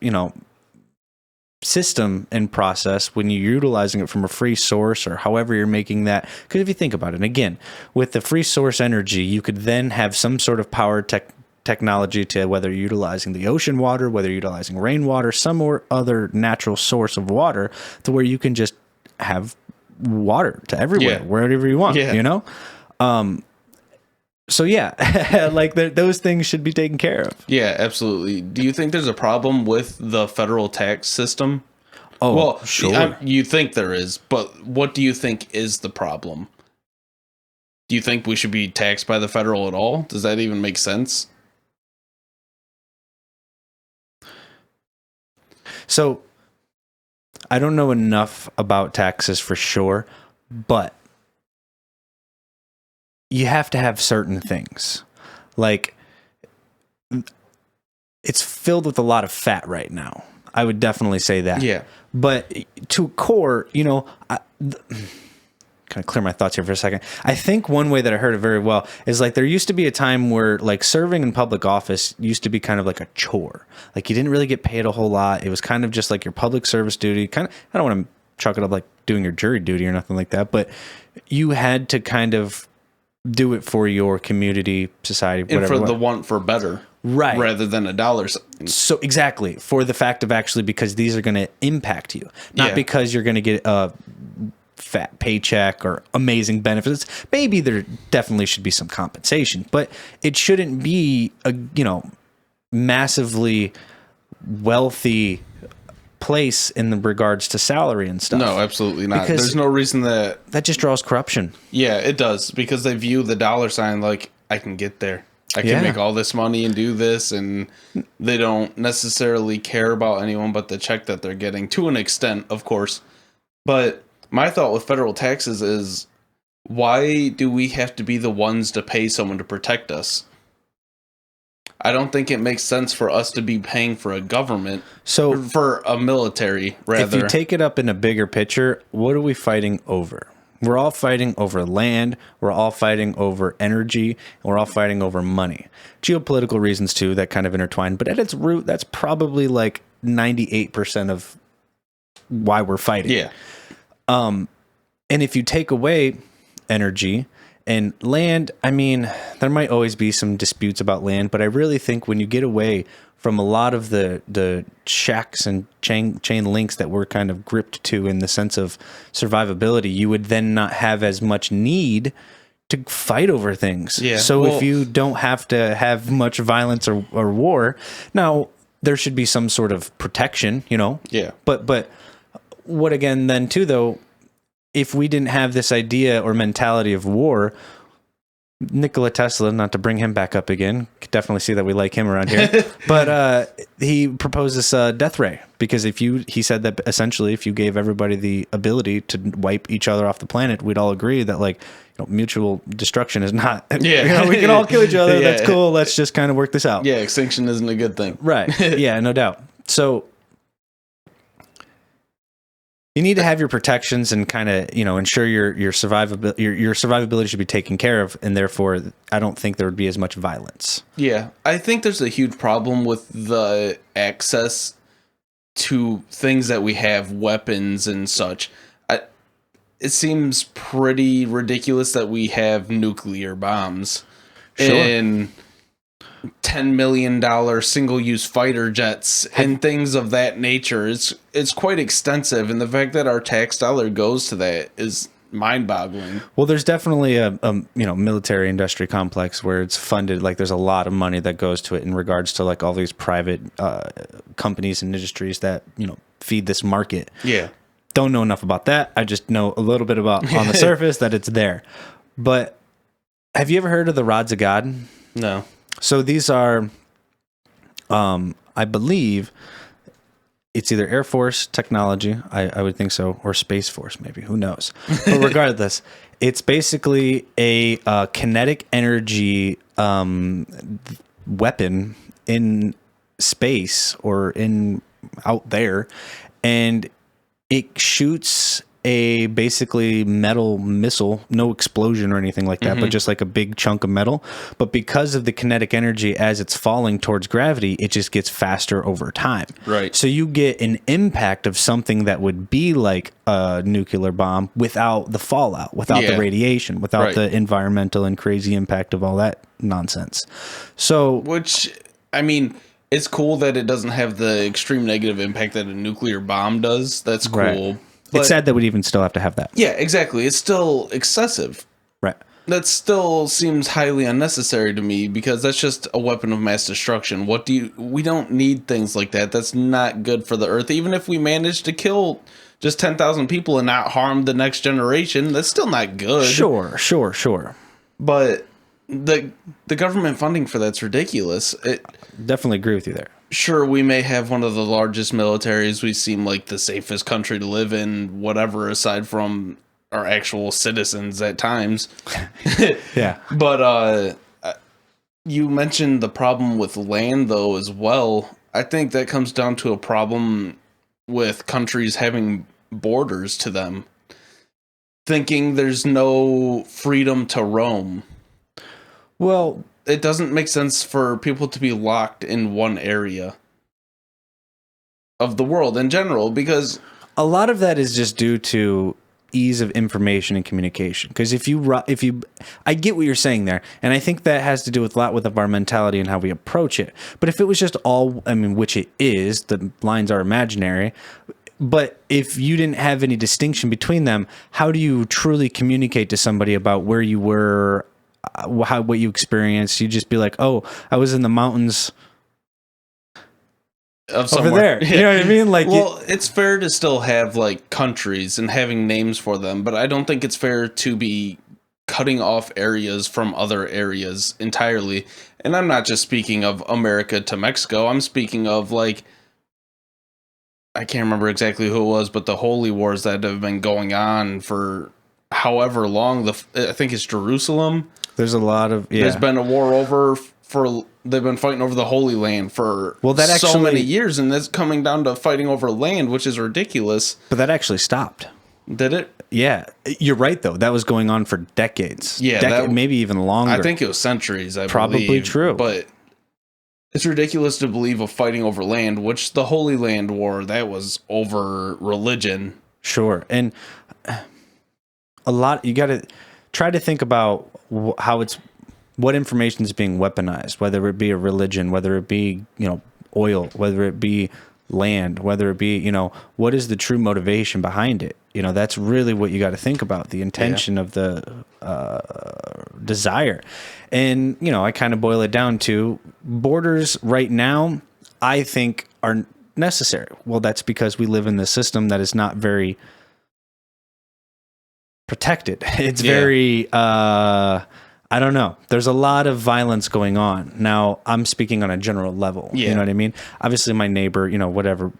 Speaker 1: system and process when you're utilizing it from a free source or however you're making that. Because if you think about it, again, with the free source energy, you could then have some sort of power technology to whether you're utilizing the ocean water, whether you're utilizing rainwater, some or other natural source of water to where you can just have water to everywhere, wherever you want, So like those things should be taken care of.
Speaker 2: Yeah, absolutely. Do you think there's a problem with the federal tax system?
Speaker 1: Oh, well, sure.
Speaker 2: You think there is, but what do you think is the problem? Do you think we should be taxed by the federal at all? Does that even make sense?
Speaker 1: So I don't know enough about taxes for sure, but you have to have certain things. Like, it's filled with a lot of fat right now. I would definitely say that.
Speaker 2: Yeah.
Speaker 1: But to core, kind of clear my thoughts here for a second. I think one way that I heard it very well is like there used to be a time where like serving in public office used to be kind of like a chore. Like you didn't really get paid a whole lot. It was kind of just like your public service duty. Kind of, I don't want to chalk it up like doing your jury duty or nothing like that, but you had to kind of do it for your community, society, whatever.
Speaker 2: And for the want for better.
Speaker 1: Right.
Speaker 2: Rather than a dollar.
Speaker 1: So exactly. For the fact of actually because these are going to impact you. Not because you're going to get a fat paycheck or amazing benefits. Maybe there definitely should be some compensation, but it shouldn't be a, massively wealthy place in the regards to salary and stuff.
Speaker 2: No, absolutely not. Because there's no reason that
Speaker 1: just draws corruption.
Speaker 2: Yeah, it does, because they view the dollar sign like I can get there. I can make all this money and do this, and they don't necessarily care about anyone but the check that they're getting, to an extent, of course. But my thought with federal taxes is, why do we have to be the ones to pay someone to protect us? I don't think it makes sense for us to be paying for a government, for a military, rather.
Speaker 1: If you take it up in a bigger picture, what are we fighting over? We're all fighting over land, we're all fighting over energy, and we're all fighting over money. Geopolitical reasons, too, that kind of intertwine. But at its root, that's probably like 98% of why we're fighting.
Speaker 2: Yeah.
Speaker 1: And if you take away energy and land, I mean, there might always be some disputes about land, but I really think when you get away from a lot of the shacks and chain links that we're kind of gripped to in the sense of survivability, you would then not have as much need to fight over things. Yeah. So if you don't have to have much violence or war, now there should be some sort of protection,
Speaker 2: Yeah.
Speaker 1: But what again then too, though, if we didn't have this idea or mentality of war, Nikola Tesla, not to bring him back up again, could definitely see that we like him around here, but he proposed this death ray, because he said that essentially if you gave everybody the ability to wipe each other off the planet, we'd all agree that like mutual destruction is not, we can all kill each other. Yeah. That's cool. Let's just kind of work this out.
Speaker 2: Yeah. Extinction isn't a good thing.
Speaker 1: Right. Yeah, no doubt. So You need to have your protections and kind of, ensure your survivability should be taken care of, and therefore, I don't think there would be as much violence.
Speaker 2: Yeah, I think there's a huge problem with the access to things that we have, weapons and such. It seems pretty ridiculous that we have nuclear bombs and $10 million single-use fighter jets and things of that nature. It's quite extensive, and the fact that our tax dollar goes to that is mind-boggling.
Speaker 1: Well, there's definitely a military industry complex where it's funded. Like, there's a lot of money that goes to it in regards to like all these private companies and industries that feed this market.
Speaker 2: Yeah.
Speaker 1: Don't know enough about that. I just know a little bit about on the surface that it's there. But have you ever heard of the rods of God?
Speaker 2: No.
Speaker 1: So these are, I believe, it's either Air Force technology, I would think so, or Space Force, maybe. Who knows? But regardless, it's basically a kinetic energy weapon in space or out there, and it shoots a basically metal missile, no explosion or anything like that, but just like a big chunk of metal. But because of the kinetic energy as it's falling towards gravity, it just gets faster over time.
Speaker 2: Right.
Speaker 1: So you get an impact of something that would be like a nuclear bomb without the fallout, without the radiation, without the environmental and crazy impact of all that nonsense. So,
Speaker 2: which, I mean, it's cool that it doesn't have the extreme negative impact that a nuclear bomb does. That's cool.
Speaker 1: Right. It's sad that we'd even still have to have that.
Speaker 2: Yeah, exactly. It's still excessive.
Speaker 1: Right.
Speaker 2: That still seems highly unnecessary to me because that's just a weapon of mass destruction. We don't need things like that. That's not good for the earth. Even if we manage to kill just 10,000 people and not harm the next generation, that's still not good.
Speaker 1: Sure.
Speaker 2: But the government funding for that's ridiculous.
Speaker 1: Definitely agree with you there.
Speaker 2: Sure, we may have one of the largest militaries. We seem like the safest country to live in, whatever, aside from our actual citizens at times.
Speaker 1: Yeah.
Speaker 2: But you mentioned the problem with land, though, as well. I think that comes down to a problem with countries having borders to them, thinking there's no freedom to roam.
Speaker 1: Well,
Speaker 2: it doesn't make sense for people to be locked in one area of the world in general, because
Speaker 1: a lot of that is just due to ease of information and communication. Because I get what you're saying there, and I think that has to do with a lot with our mentality and how we approach it. But if it was just which it is, the lines are imaginary. But if you didn't have any distinction between them, how do you truly communicate to somebody about where you were? What you experienced? You just be like, oh, I was in the mountains
Speaker 2: of
Speaker 1: over there. You know what I mean? Like,
Speaker 2: well, it's fair to still have like countries and having names for them, but I don't think it's fair to be cutting off areas from other areas entirely. And I'm not just speaking of America to Mexico. I'm speaking of like, I can't remember exactly who it was, but the holy wars that have been going on for however long. I think it's Jerusalem.
Speaker 1: There's a lot of
Speaker 2: There's been a war they've been fighting over the Holy Land for so many years, and that's coming down to fighting over land, which is ridiculous.
Speaker 1: But that actually stopped.
Speaker 2: Did it?
Speaker 1: Yeah, you're right though. That was going on for decades.
Speaker 2: Yeah,
Speaker 1: maybe even longer.
Speaker 2: I think it was centuries.
Speaker 1: Probably
Speaker 2: believe,
Speaker 1: true.
Speaker 2: But it's ridiculous to believe of fighting over land, which the Holy Land War, that was over religion.
Speaker 1: Sure, and a lot. You got to try to think about what information is being weaponized, whether it be a religion, whether it be, oil, whether it be land, whether it be, what is the true motivation behind it? That's really what you got to think about, the intention of the desire. And, I kind of boil it down to borders right now, I think are necessary. Well, that's because we live in this system that is not very protected. It's very, I don't know. There's a lot of violence going on. Now, I'm speaking on a general level. Yeah. You know what I mean? Obviously, my neighbor, whatever,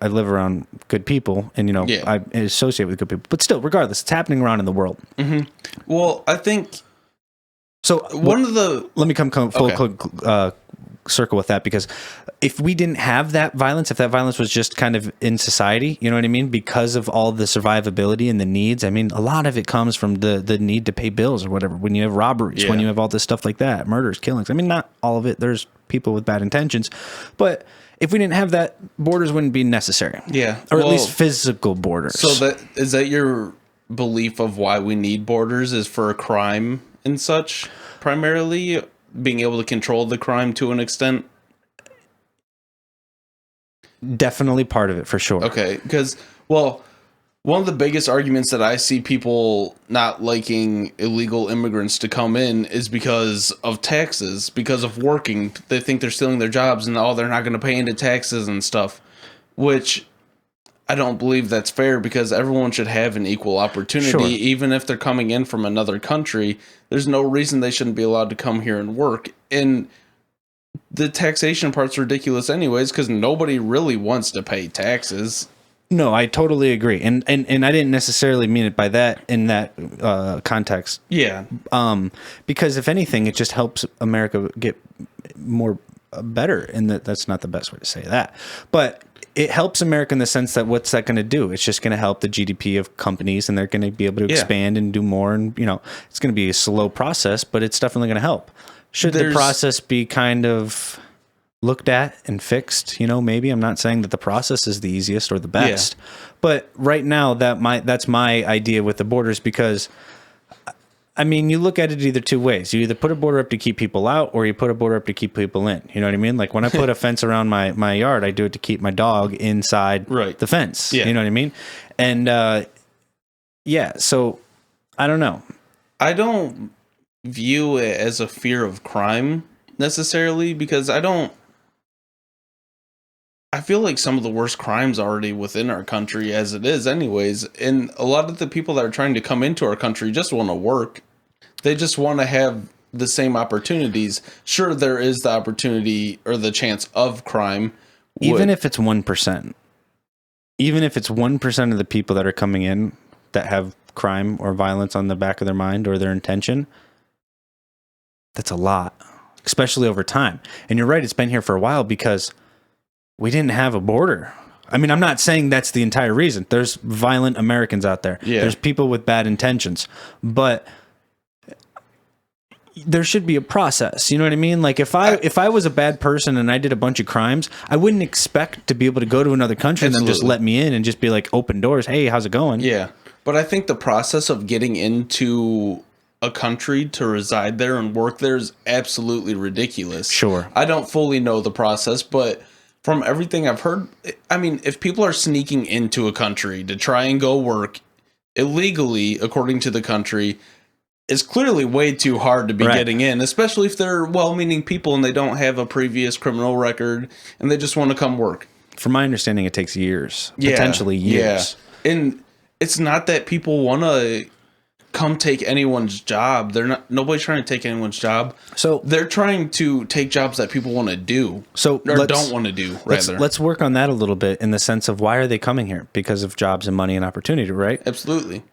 Speaker 1: I live around good people and, I associate with good people. But still, regardless, it's happening around in the world.
Speaker 2: Mm-hmm. Well, I think...
Speaker 1: So, let me come full circle with that, because if we didn't have that violence, if that violence was just kind of in society, you know what I mean? Because of all the survivability and the needs, I mean, a lot of it comes from the need to pay bills or whatever. When you have robberies, when you have all this stuff like that, murders, killings. I mean, not all of it. There's people with bad intentions, but if we didn't have that, borders wouldn't be necessary.
Speaker 2: Yeah.
Speaker 1: Or at least physical borders.
Speaker 2: So is that your belief of why we need borders, is for crime and such, primarily being able to control the crime to an extent?
Speaker 1: Definitely part of it, for sure.
Speaker 2: Okay, because, well, one of the biggest arguments that I see people not liking illegal immigrants to come in is because of taxes, because of working. They think they're stealing their jobs and, they're not going to pay into taxes and stuff, which I don't believe that's fair, because everyone should have an equal opportunity. Sure. Even if they're coming in from another country, there's no reason they shouldn't be allowed to come here and work. And the taxation part's ridiculous anyways, because nobody really wants to pay taxes.
Speaker 1: No, I totally agree. And I didn't necessarily mean it by that in that context.
Speaker 2: Yeah.
Speaker 1: Because if anything, it just helps America get more better. And that's not the best way to say that. But it helps America in the sense that what's that going to do? It's just going to help the GDP of companies, and they're going to be able to expand and do more. And, it's going to be a slow process, but it's definitely going to help. Should the process be kind of looked at and fixed? Maybe. I'm not saying that the process is the easiest or the best, but right now that's my idea with the borders, because I mean, you look at it either two ways. You either put a border up to keep people out, or you put a border up to keep people in. You know what I mean? Like when I put a fence around my yard, I do it to keep my dog inside the fence. Yeah. You know what I mean? And so I don't know. I
Speaker 2: don't view it as a fear of crime necessarily, because I feel like some of the worst crimes are already within our country as it is anyways. And a lot of the people that are trying to come into our country just want to work. They just want to have the same opportunities. Sure, there is the opportunity or the chance of crime.
Speaker 1: Even if it's 1%. Even if it's 1% of the people that are coming in that have crime or violence on the back of their mind or their intention, that's a lot, especially over time. And you're right, it's been here for a while because we didn't have a border. I mean, I'm not saying that's the entire reason. There's violent Americans out there. Yeah. There's people with bad intentions. But there should be a process. You know what I mean? Like if I was a bad person and I did a bunch of crimes, I wouldn't expect to be able to go to another country and then just let me in and just be like, open doors. Hey, how's it going?
Speaker 2: Yeah. But I think the process of getting into a country to reside there and work there is absolutely ridiculous.
Speaker 1: Sure.
Speaker 2: I don't fully know the process, but from everything I've heard, I mean, if people are sneaking into a country to try and go work illegally, according to the country, it's clearly way too hard to be getting in, especially if they're well-meaning people and they don't have a previous criminal record and they just want to come work.
Speaker 1: From my understanding, it takes years, potentially years.
Speaker 2: Yeah. And it's not that people want to come take anyone's job. Nobody's trying to take anyone's job. So they're trying to take jobs that people want to do. Or don't want to do, rather.
Speaker 1: Let's work on that a little bit in the sense of, why are they coming here? Because of jobs and money and opportunity, right?
Speaker 2: Absolutely.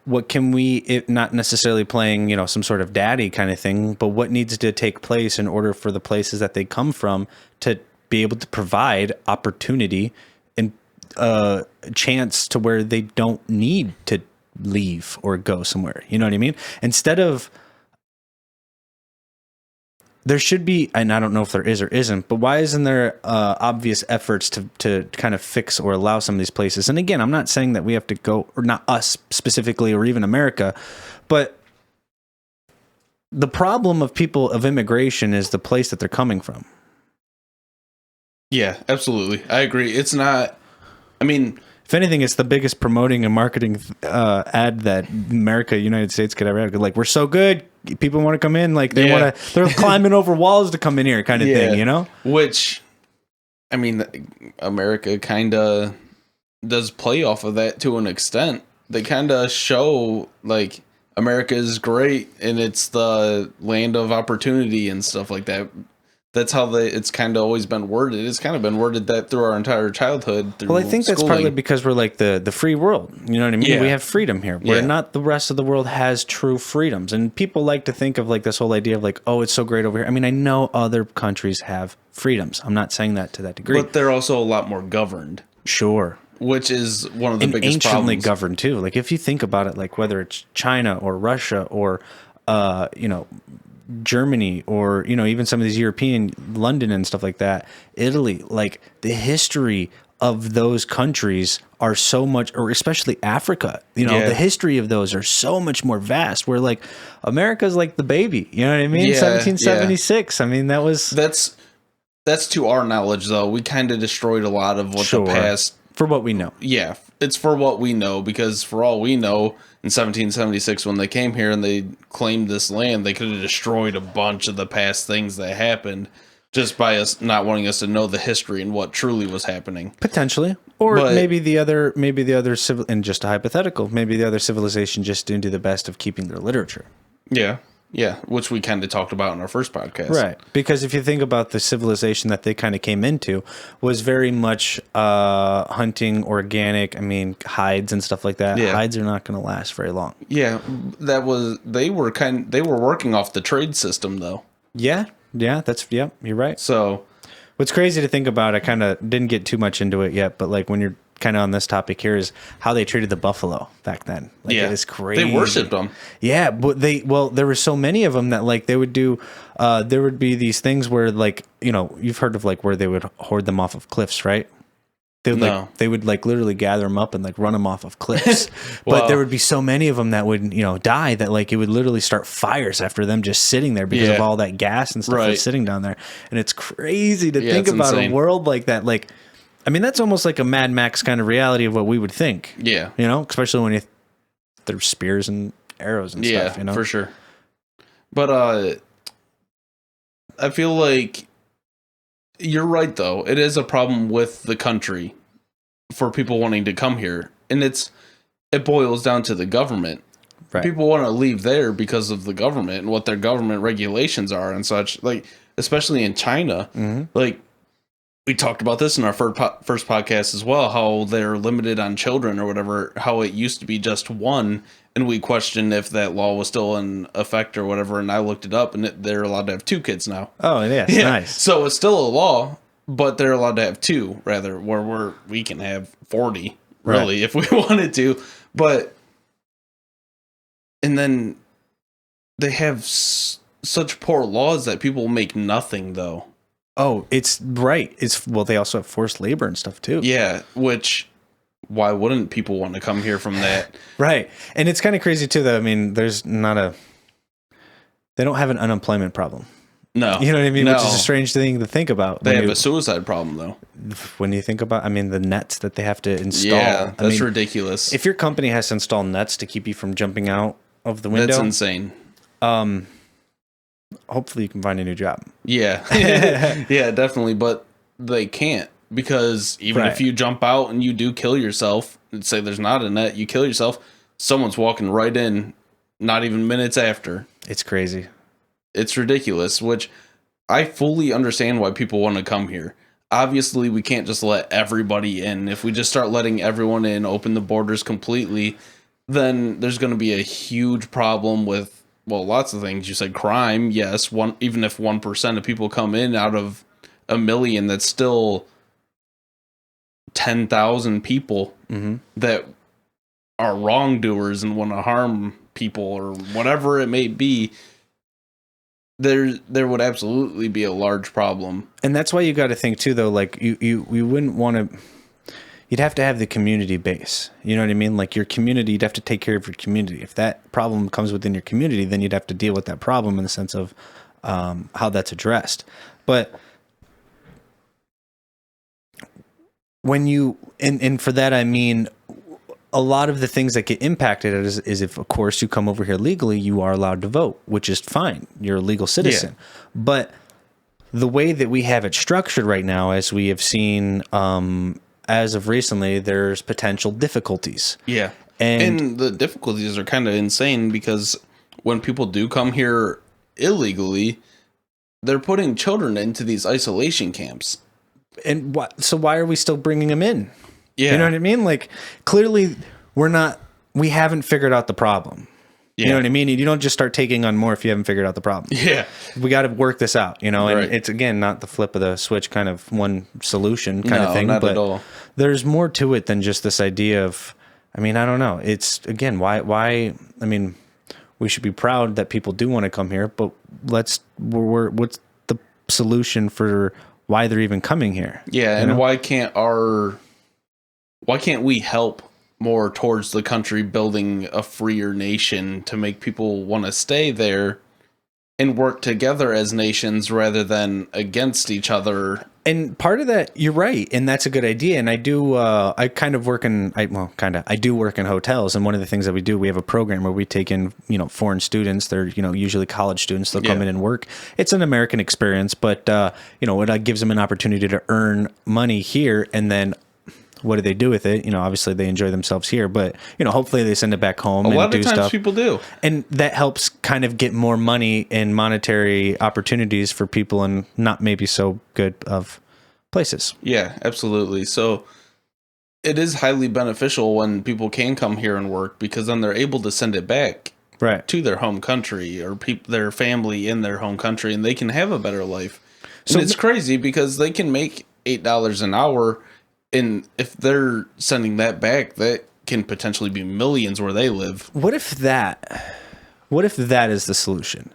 Speaker 1: What can we, not necessarily playing, some sort of daddy kind of thing, but what needs to take place in order for the places that they come from to be able to provide opportunity and a chance to where they don't need to leave or go somewhere? You know what I mean? Instead of, there should be, and I don't know if there is or isn't, but why isn't there obvious efforts to kind of fix or allow some of these places? And again, I'm not saying that we have to go, or not us specifically, or even America, but the problem of people of immigration is the place that they're coming from.
Speaker 2: Yeah, absolutely. I agree. It's not, I mean,
Speaker 1: if anything, it's the biggest promoting and marketing ad that United States could ever have. Like, we're so good, people want to come in. Like they're climbing over walls to come in here, kind of thing.
Speaker 2: Which, I mean, America kind of does play off of that to an extent. They kind of show like America is great and it's the land of opportunity and stuff like that. That's how it's kind of always been worded. It's kind of been worded that through our entire childhood. Through
Speaker 1: well, I think that's
Speaker 2: schooling.
Speaker 1: partly because we're like the free world. You know what I mean?
Speaker 2: Yeah.
Speaker 1: We have freedom here, where not the rest of the world has true freedoms. And people like to think of like this whole idea of like, oh, it's so great over here. I mean, I know other countries have freedoms. I'm not saying that to that degree.
Speaker 2: But they're also a lot more governed.
Speaker 1: Sure.
Speaker 2: Which is one of the biggest
Speaker 1: anciently
Speaker 2: problems.
Speaker 1: governed too. Like if you think about it, like whether it's China or Russia or, you know, Germany or, you know, even some of these European, London and stuff like that, Italy, like the history of those countries are so much, or especially Africa, you know, the history of those are so much more vast, where like America's like the baby, you know what I mean? 1776. I mean, that's
Speaker 2: to our knowledge though. We kind of destroyed a lot of what the past,
Speaker 1: for what we know.
Speaker 2: Yeah, it's for what we know, because for all we know, in 1776, when they came here and they claimed this land, they could have destroyed a bunch of the past things that happened just by us not wanting us to know the history and what truly was happening.
Speaker 1: Potentially. Or maybe the other civil, and just a hypothetical, maybe the other civilization just didn't do the best of keeping their literature.
Speaker 2: Yeah. Yeah, which we kind of talked about in our first podcast.
Speaker 1: Right. Because if you think about the civilization that they kind of came into was very much hunting, organic, I mean, hides and stuff like that. Yeah. Hides are not going to last very long.
Speaker 2: Yeah, they were working off the trade system though.
Speaker 1: Yeah. Yeah, you're right.
Speaker 2: So
Speaker 1: what's crazy to think about, I kind of didn't get too much into it yet, but like when you're kind of on this topic here, is how they treated the buffalo back then. Like, it is crazy.
Speaker 2: They worshipped them.
Speaker 1: Yeah, but there were so many of them that like they would do, there would be these things where like, you know, you've heard of like where they would hoard them off of cliffs, right? They would like literally gather them up and like run them off of cliffs. But there would be so many of them that would, you know, die, that like it would literally start fires after them just sitting there because of all that gas and stuff that's sitting down there. And it's crazy to think about a world like that. Like, I mean, that's almost like a Mad Max kind of reality of what we would think. Yeah. You know, especially when there's spears and arrows and stuff, you know?
Speaker 2: For sure. But I feel like you're right, though. It is a problem with the country for people wanting to come here. And it boils down to the government. Right. People want to leave there because of the government and what their government regulations are and such. Like, especially in China, like, we talked about this in our first podcast as well, how they're limited on children or whatever, how it used to be just one, and we questioned if that law was still in effect or whatever, and I looked it up, and they're allowed to have 2 kids now.
Speaker 1: Oh, yeah, nice.
Speaker 2: So it's still a law, but they're allowed to have 2, rather, where we can have 40, really, if we wanted to. But, and then they have such poor laws that people make nothing, though.
Speaker 1: Oh, it's right. They also have forced labor and stuff too.
Speaker 2: Yeah, which why wouldn't people want to come here from that?
Speaker 1: Right. And it's kind of crazy too that, I mean, they don't have an unemployment problem.
Speaker 2: No.
Speaker 1: You know what I mean? No. Which is a strange thing to think about.
Speaker 2: They have a suicide problem though.
Speaker 1: When you think about, I mean, the nets that they have to install.
Speaker 2: Yeah, that's ridiculous.
Speaker 1: If your company has to install nets to keep you from jumping out of the window.
Speaker 2: That's insane.
Speaker 1: Hopefully you can find a new job.
Speaker 2: Yeah. Yeah, definitely. But they can't, because even if you jump out and you do kill yourself, and say there's not a net, you kill yourself, someone's walking right in, not even minutes after.
Speaker 1: It's crazy.
Speaker 2: It's ridiculous, which I fully understand why people want to come here. Obviously, we can't just let everybody in. If we just start letting everyone in, open the borders completely, then there's going to be a huge problem with, well, lots of things. You said crime, yes. Even if 1% of people come in out of a million, that's still 10,000 people that are wrongdoers and want to harm people or whatever it may be. There would absolutely be a large problem.
Speaker 1: And that's why you got to think too, though. Like you wouldn't want to. You'd have to have the community base. You know what I mean? Like your community, you'd have to take care of your community. If that problem comes within your community, then you'd have to deal with that problem in the sense of how that's addressed. But when you, and for that, I mean, a lot of the things that get impacted is if, of course, you come over here legally, you are allowed to vote, which is fine. You're a legal citizen. Yeah. But the way that we have it structured right now, as we have seen, as of recently, there's potential difficulties.
Speaker 2: Yeah. And the difficulties are kind of insane, because when people do come here illegally, they're putting children into these isolation camps.
Speaker 1: And so why are we still bringing them in?
Speaker 2: Yeah.
Speaker 1: You know what I mean? Like, clearly we haven't figured out the problem. Yeah. You know what I mean? You don't just start taking on more if you haven't figured out the problem.
Speaker 2: Yeah.
Speaker 1: We got to work this out, you know, and
Speaker 2: right.
Speaker 1: it's, again, not the flip of the switch kind of one solution kind of thing.
Speaker 2: Not
Speaker 1: but
Speaker 2: at all. There's
Speaker 1: more to it than just this idea of, I mean, I don't know. It's, again, why, I mean, we should be proud that people do want to come here, but what's the solution for why they're even coming here?
Speaker 2: Yeah. And why can't we help more towards the country building a freer nation to make people want to stay there and work together as nations rather than against each other?
Speaker 1: And part of that, you're right, and that's a good idea. And I do, I do work in hotels. And one of the things that we do, we have a program where we take in, foreign students. They're, usually college students. They'll come in and work. It's an American experience, but it gives them an opportunity to earn money here, and then what do they do with it? Obviously they enjoy themselves here, but hopefully they send it back home and do stuff. A lot of times
Speaker 2: people do.
Speaker 1: And that helps kind of get more money and monetary opportunities for people in not maybe so good of places.
Speaker 2: Yeah, absolutely. So it is highly beneficial when people can come here and work, because then they're able to send it back to their home country or their family in their home country, and they can have a better life. So it's crazy because they can make $8 an hour. And if they're sending that back, that can potentially be millions where they live. What if that
Speaker 1: is the solution?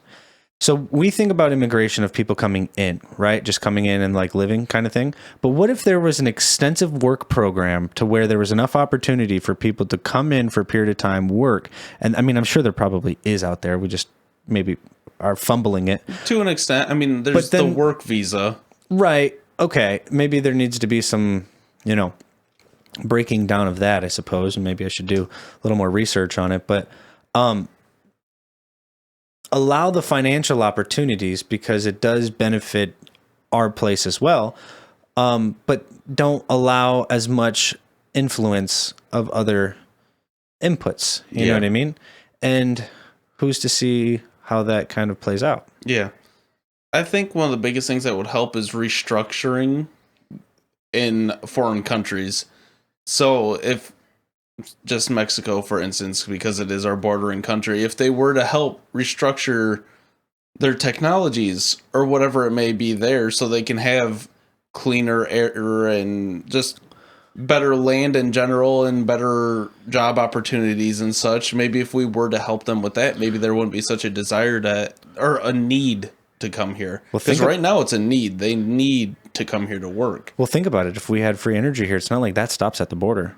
Speaker 1: So we think about immigration of people coming in, right? Just coming in and like living kind of thing. But what if there was an extensive work program to where there was enough opportunity for people to come in for a period of time, work? And I mean, I'm sure there probably is out there. We just maybe are fumbling it.
Speaker 2: To an extent. I mean, there's the work visa.
Speaker 1: Right. Okay. Maybe there needs to be some, breaking down of that, I suppose, and maybe I should do a little more research on it, but allow the financial opportunities, because it does benefit our place as well, but don't allow as much influence of other inputs. You know what I mean? And who's to see how that kind of plays out?
Speaker 2: Yeah. I think one of the biggest things that would help is restructuring in foreign countries. So if just Mexico, for instance, because it is our bordering country, if they were to help restructure their technologies or whatever it may be there, so they can have cleaner air and just better land in general and better job opportunities and such, maybe if we were to help them with that, maybe there wouldn't be such a desire or a need to come here. Because right now it's a need. They need to come here to work.
Speaker 1: Well, think about it. If we had free energy here, it's not like that stops at the border.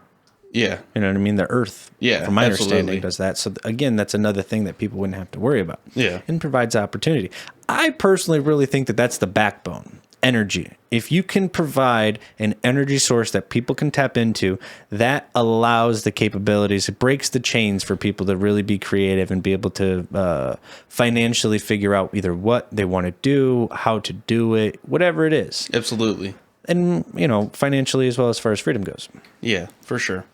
Speaker 2: Yeah.
Speaker 1: You know what I mean? The Earth, from my understanding, does that. So again, that's another thing that people wouldn't have to worry about.
Speaker 2: Yeah.
Speaker 1: And provides opportunity. I personally really think that that's the backbone. Energy. If you can provide an energy source that people can tap into, that allows the capabilities. It breaks the chains for people to really be creative and be able to financially figure out either what they want to do, how to do it, whatever it is.
Speaker 2: Absolutely.
Speaker 1: And, financially as well as far as freedom goes.
Speaker 2: Yeah, for sure.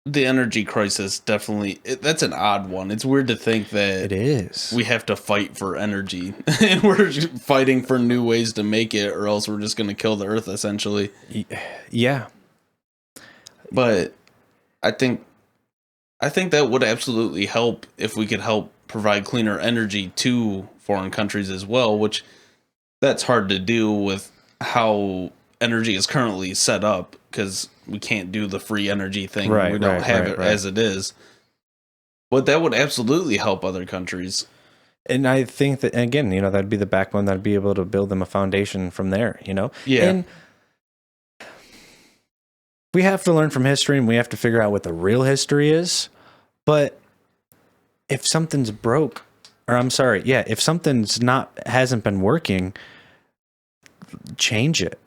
Speaker 2: The energy crisis, definitely, that's an odd one. It's weird to think that
Speaker 1: it is.
Speaker 2: We have to fight for energy and we're fighting for new ways to make it, or else we're just going to kill the earth, essentially.
Speaker 1: Yeah.
Speaker 2: But I think that would absolutely help if we could help provide cleaner energy to foreign countries as well, which that's hard to do with how energy is currently set up, because we can't do the free energy thing. We don't have it as it is. But that would absolutely help other countries.
Speaker 1: And I think that, again, that'd be the backbone. That'd be able to build them a foundation from there,
Speaker 2: Yeah.
Speaker 1: And we have to learn from history, and we have to figure out what the real history is. But if something's broke, if something's hasn't been working, change it.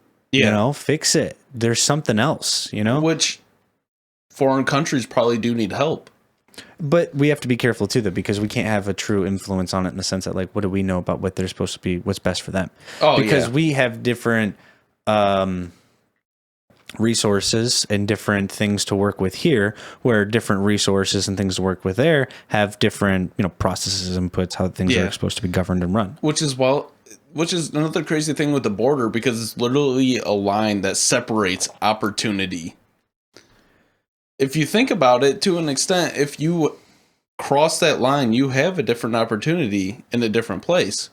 Speaker 1: Fix it. There's something else,
Speaker 2: Which foreign countries probably do need help.
Speaker 1: But we have to be careful too, though, because we can't have a true influence on it in the sense that, like, what do we know about what they're supposed to be, what's best for them? Because we have different resources and different things to work with here, where different resources and things to work with there have different, processes, inputs, how things are supposed to be governed and run.
Speaker 2: Which is another crazy thing with the border, because it's literally a line that separates opportunity. If you think about it to an extent, if you cross that line, you have a different opportunity in a different place,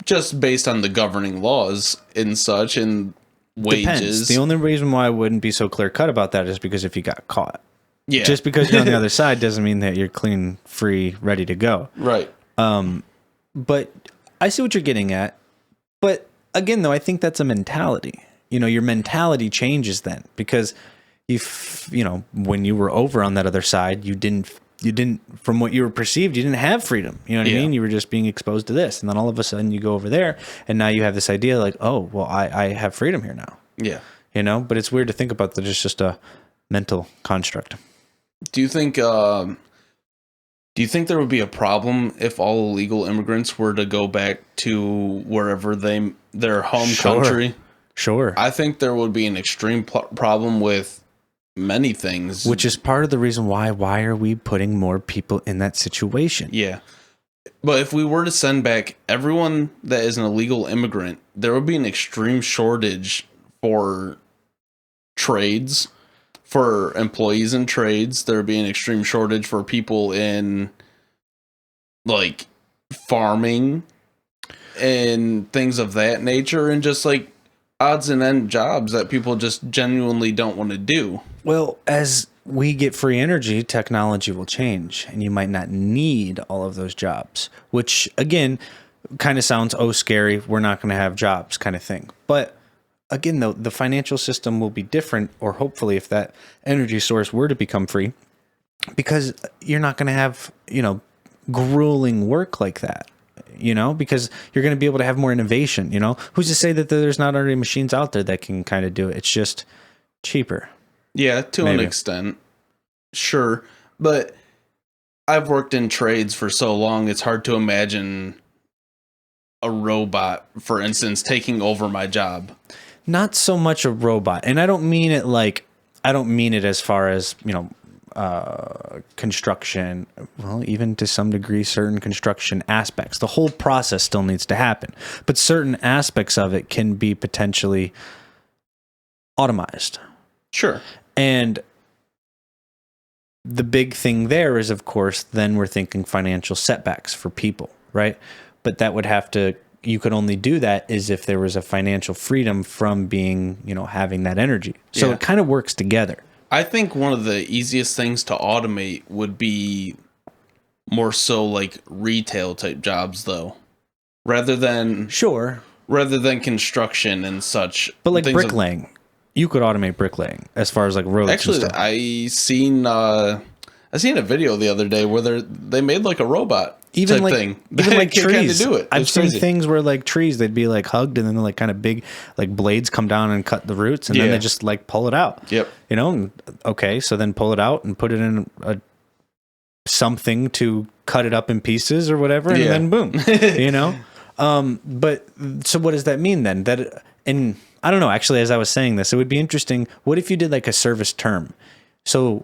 Speaker 2: just based on the governing laws and such, and wages.
Speaker 1: Depends. The only reason why I wouldn't be so clear cut about that is because if you got caught.
Speaker 2: Yeah.
Speaker 1: Just because you're on the other side doesn't mean that you're clean, free, ready to go.
Speaker 2: Right.
Speaker 1: But I see what you're getting at. But again, though, I think that's a mentality. Your mentality changes then, because when you were over on that other side, you didn't, from what you were perceived, you didn't have freedom. You know what I mean? You were just being exposed to this. And then all of a sudden you go over there and now you have this idea like, oh, well, I have freedom here now.
Speaker 2: Yeah.
Speaker 1: But it's weird to think about that. It's just a mental construct.
Speaker 2: Do you think there would be a problem if all illegal immigrants were to go back to wherever their home country?
Speaker 1: Sure.
Speaker 2: I think there would be an extreme problem with many things.
Speaker 1: Which is part of the reason why are we putting more people in that situation?
Speaker 2: Yeah. But if we were to send back everyone that is an illegal immigrant, there would be an extreme shortage for trades, for employees in trades. There would be an extreme shortage for people in like farming and things of that nature, and just like odds and end jobs that people just genuinely don't want to do.
Speaker 1: Well, as we get free energy, technology will change, and you might not need all of those jobs, which again kind of sounds, scary, we're not going to have jobs kind of thing. But again, though, the financial system will be different, or hopefully if that energy source were to become free, because you're not going to have, grueling work like that. Because you're going to be able to have more innovation. Who's to say that there's not already machines out there that can kind of do it? It's just cheaper.
Speaker 2: Yeah, to an extent. Sure. But I've worked in trades for so long, it's hard to imagine a robot, for instance, taking over my job.
Speaker 1: Not so much a robot. And I don't mean it as far as, construction, well, even to some degree, certain construction aspects. The whole process still needs to happen, but certain aspects of it can be potentially automized.
Speaker 2: Sure.
Speaker 1: And the big thing there is, of course, then we're thinking financial setbacks for people, right? But that would you could only do that is if there was a financial freedom from being, having that energy. So it kind of works together.
Speaker 2: I think one of the easiest things to automate would be more so like retail type jobs, though, rather than construction and such.
Speaker 1: But like bricklaying, you could automate bricklaying as far as like roads.
Speaker 2: Actually,
Speaker 1: and stuff.
Speaker 2: I seen a video the other day where they made like a robot
Speaker 1: even
Speaker 2: type
Speaker 1: like
Speaker 2: thing.
Speaker 1: even like trees.
Speaker 2: Do it.
Speaker 1: I've seen things where like trees, they'd be like hugged, and then like kind of big like blades come down and cut the roots, and then they just like pull it out.
Speaker 2: Yep.
Speaker 1: Okay, so then pull it out and put it in something to cut it up in pieces or whatever, and then boom. But so what does that mean then? And I don't know. Actually, as I was saying this, it would be interesting. What if you did like a service term? So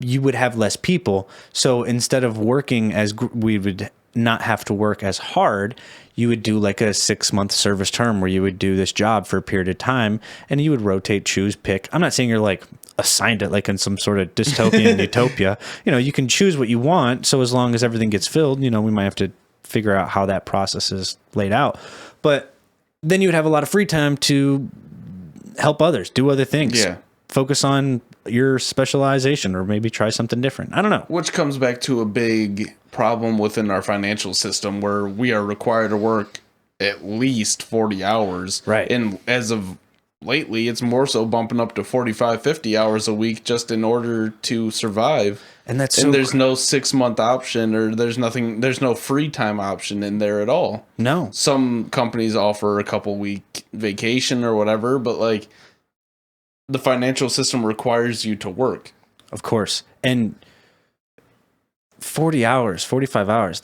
Speaker 1: you would have less people. So instead of working we would not have to work as hard, you would do like a 6-month service term where you would do this job for a period of time, and you would rotate, choose, pick. I'm not saying you're like assigned it like in some sort of dystopian utopia. You can choose what you want. So as long as everything gets filled, we might have to figure out how that process is laid out. But then you would have a lot of free time to help others, do other things.
Speaker 2: Yeah.
Speaker 1: Focus on your specialization, or maybe try something different. I don't know.
Speaker 2: Which comes back to a big problem within our financial system, where we are required to work at least 40 hours.
Speaker 1: Right.
Speaker 2: And as of lately, it's more so bumping up to 45, 50 hours a week just in order to survive.
Speaker 1: And
Speaker 2: there's no 6-month option, or there's no free time option in there at all.
Speaker 1: No.
Speaker 2: Some companies offer a couple week vacation or whatever, but like the financial system requires you to work.
Speaker 1: Of course. And 40 hours, 45 hours,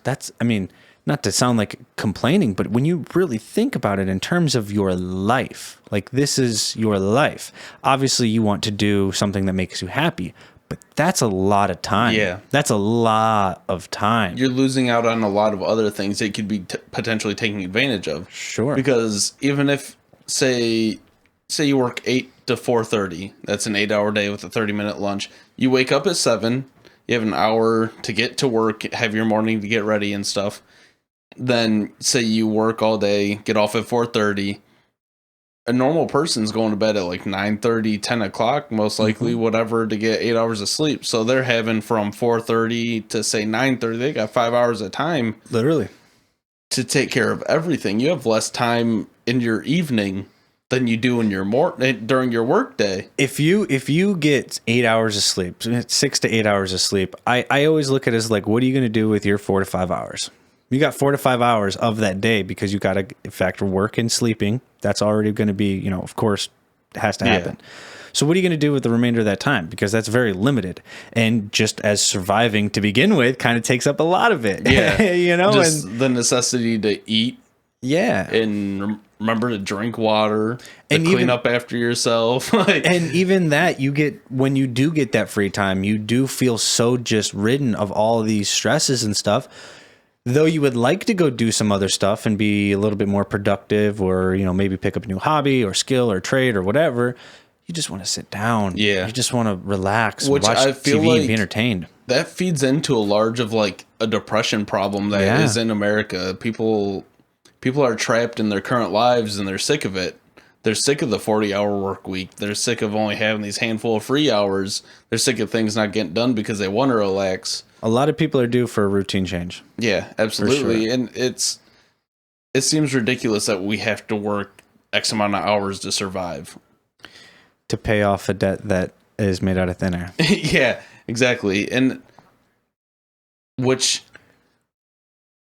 Speaker 1: not to sound like complaining, but when you really think about it in terms of your life, like this is your life. Obviously, you want to do something that makes you happy, but that's a lot of time.
Speaker 2: Yeah.
Speaker 1: That's a lot of time.
Speaker 2: You're losing out on a lot of other things that you could be potentially taking advantage of.
Speaker 1: Sure.
Speaker 2: Because even if, say you work 8 to 4:30, that's an 8-hour day with a 30-minute lunch. You wake up at 7, you have an hour to get to work, have your morning to get ready and stuff. Then say you work all day, get off at 4:30. A normal person's going to bed at like 9:30, 10 o'clock, most likely, whatever, to get 8 hours of sleep. So they're having from 4:30 to say 9:30. They got 5 hours of time.
Speaker 1: Literally.
Speaker 2: To take care of everything. You have less time in your evening than you do in your during your work day.
Speaker 1: If you get 8 hours of sleep, 6 to 8 hours of sleep, I always look at it as like, what are you going to do with your 4 to 5 hours? You got 4 to 5 hours of that day because you got to factor work and sleeping. That's already going to be, of course, it has to happen. Yeah. So what are you going to do with the remainder of that time? Because that's very limited. And just as surviving to begin with kind of takes up a lot of it.
Speaker 2: Yeah. Just the necessity to eat.
Speaker 1: Yeah.
Speaker 2: And remember to drink water and clean up after yourself.
Speaker 1: And even that, when you do get that free time, you do feel so just ridden of all of these stresses and stuff. Though you would like to go do some other stuff and be a little bit more productive, or, maybe pick up a new hobby or skill or trade or whatever, you just want to sit down. Yeah. You just want to relax, watch TV and be entertained.
Speaker 2: That feeds into a large of like a depression problem that is in America. People are trapped in their current lives and they're sick of it. They're sick of the 40-hour work week. They're sick of only having these handful of free hours. They're sick of things not getting done because they want to relax.
Speaker 1: A lot of people are due for a routine change.
Speaker 2: Yeah, absolutely. Sure. And it seems ridiculous that we have to work X amount of hours to survive.
Speaker 1: To pay off a debt that is made out of thin air.
Speaker 2: Yeah, exactly. And which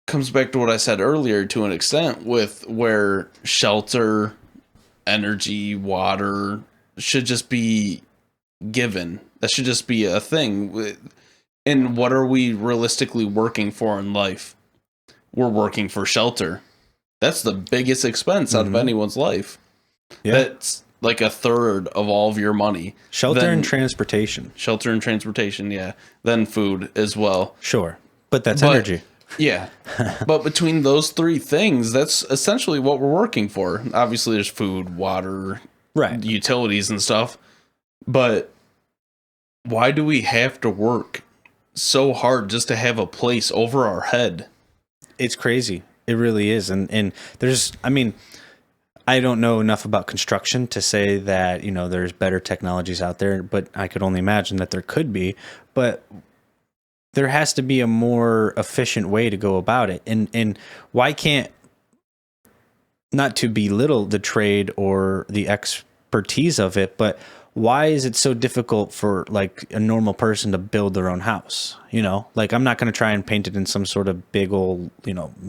Speaker 2: comes back to what I said earlier to an extent, with where shelter, energy, water should just be given. That should just be a thing. And what are we realistically working for in life? We're working for shelter. That's the biggest expense out of anyone's life. Yeah. That's like a third of all of your money.
Speaker 1: Shelter and transportation.
Speaker 2: Shelter and transportation, yeah. Then food as well.
Speaker 1: Sure. But that's energy.
Speaker 2: Yeah. But between those three things, that's essentially what we're working for. Obviously, there's food, water, utilities and stuff. But why do we have to work so hard just to have a place over our head?
Speaker 1: It's crazy. It really is. And there's, I don't know enough about construction to say that, there's better technologies out there, but I could only imagine that there could be. But there has to be a more efficient way to go about it. And why can't, not to belittle the trade or the expertise of it, but why is it so difficult for like a normal person to build their own house? Like I'm not going to try and paint it in some sort of big old,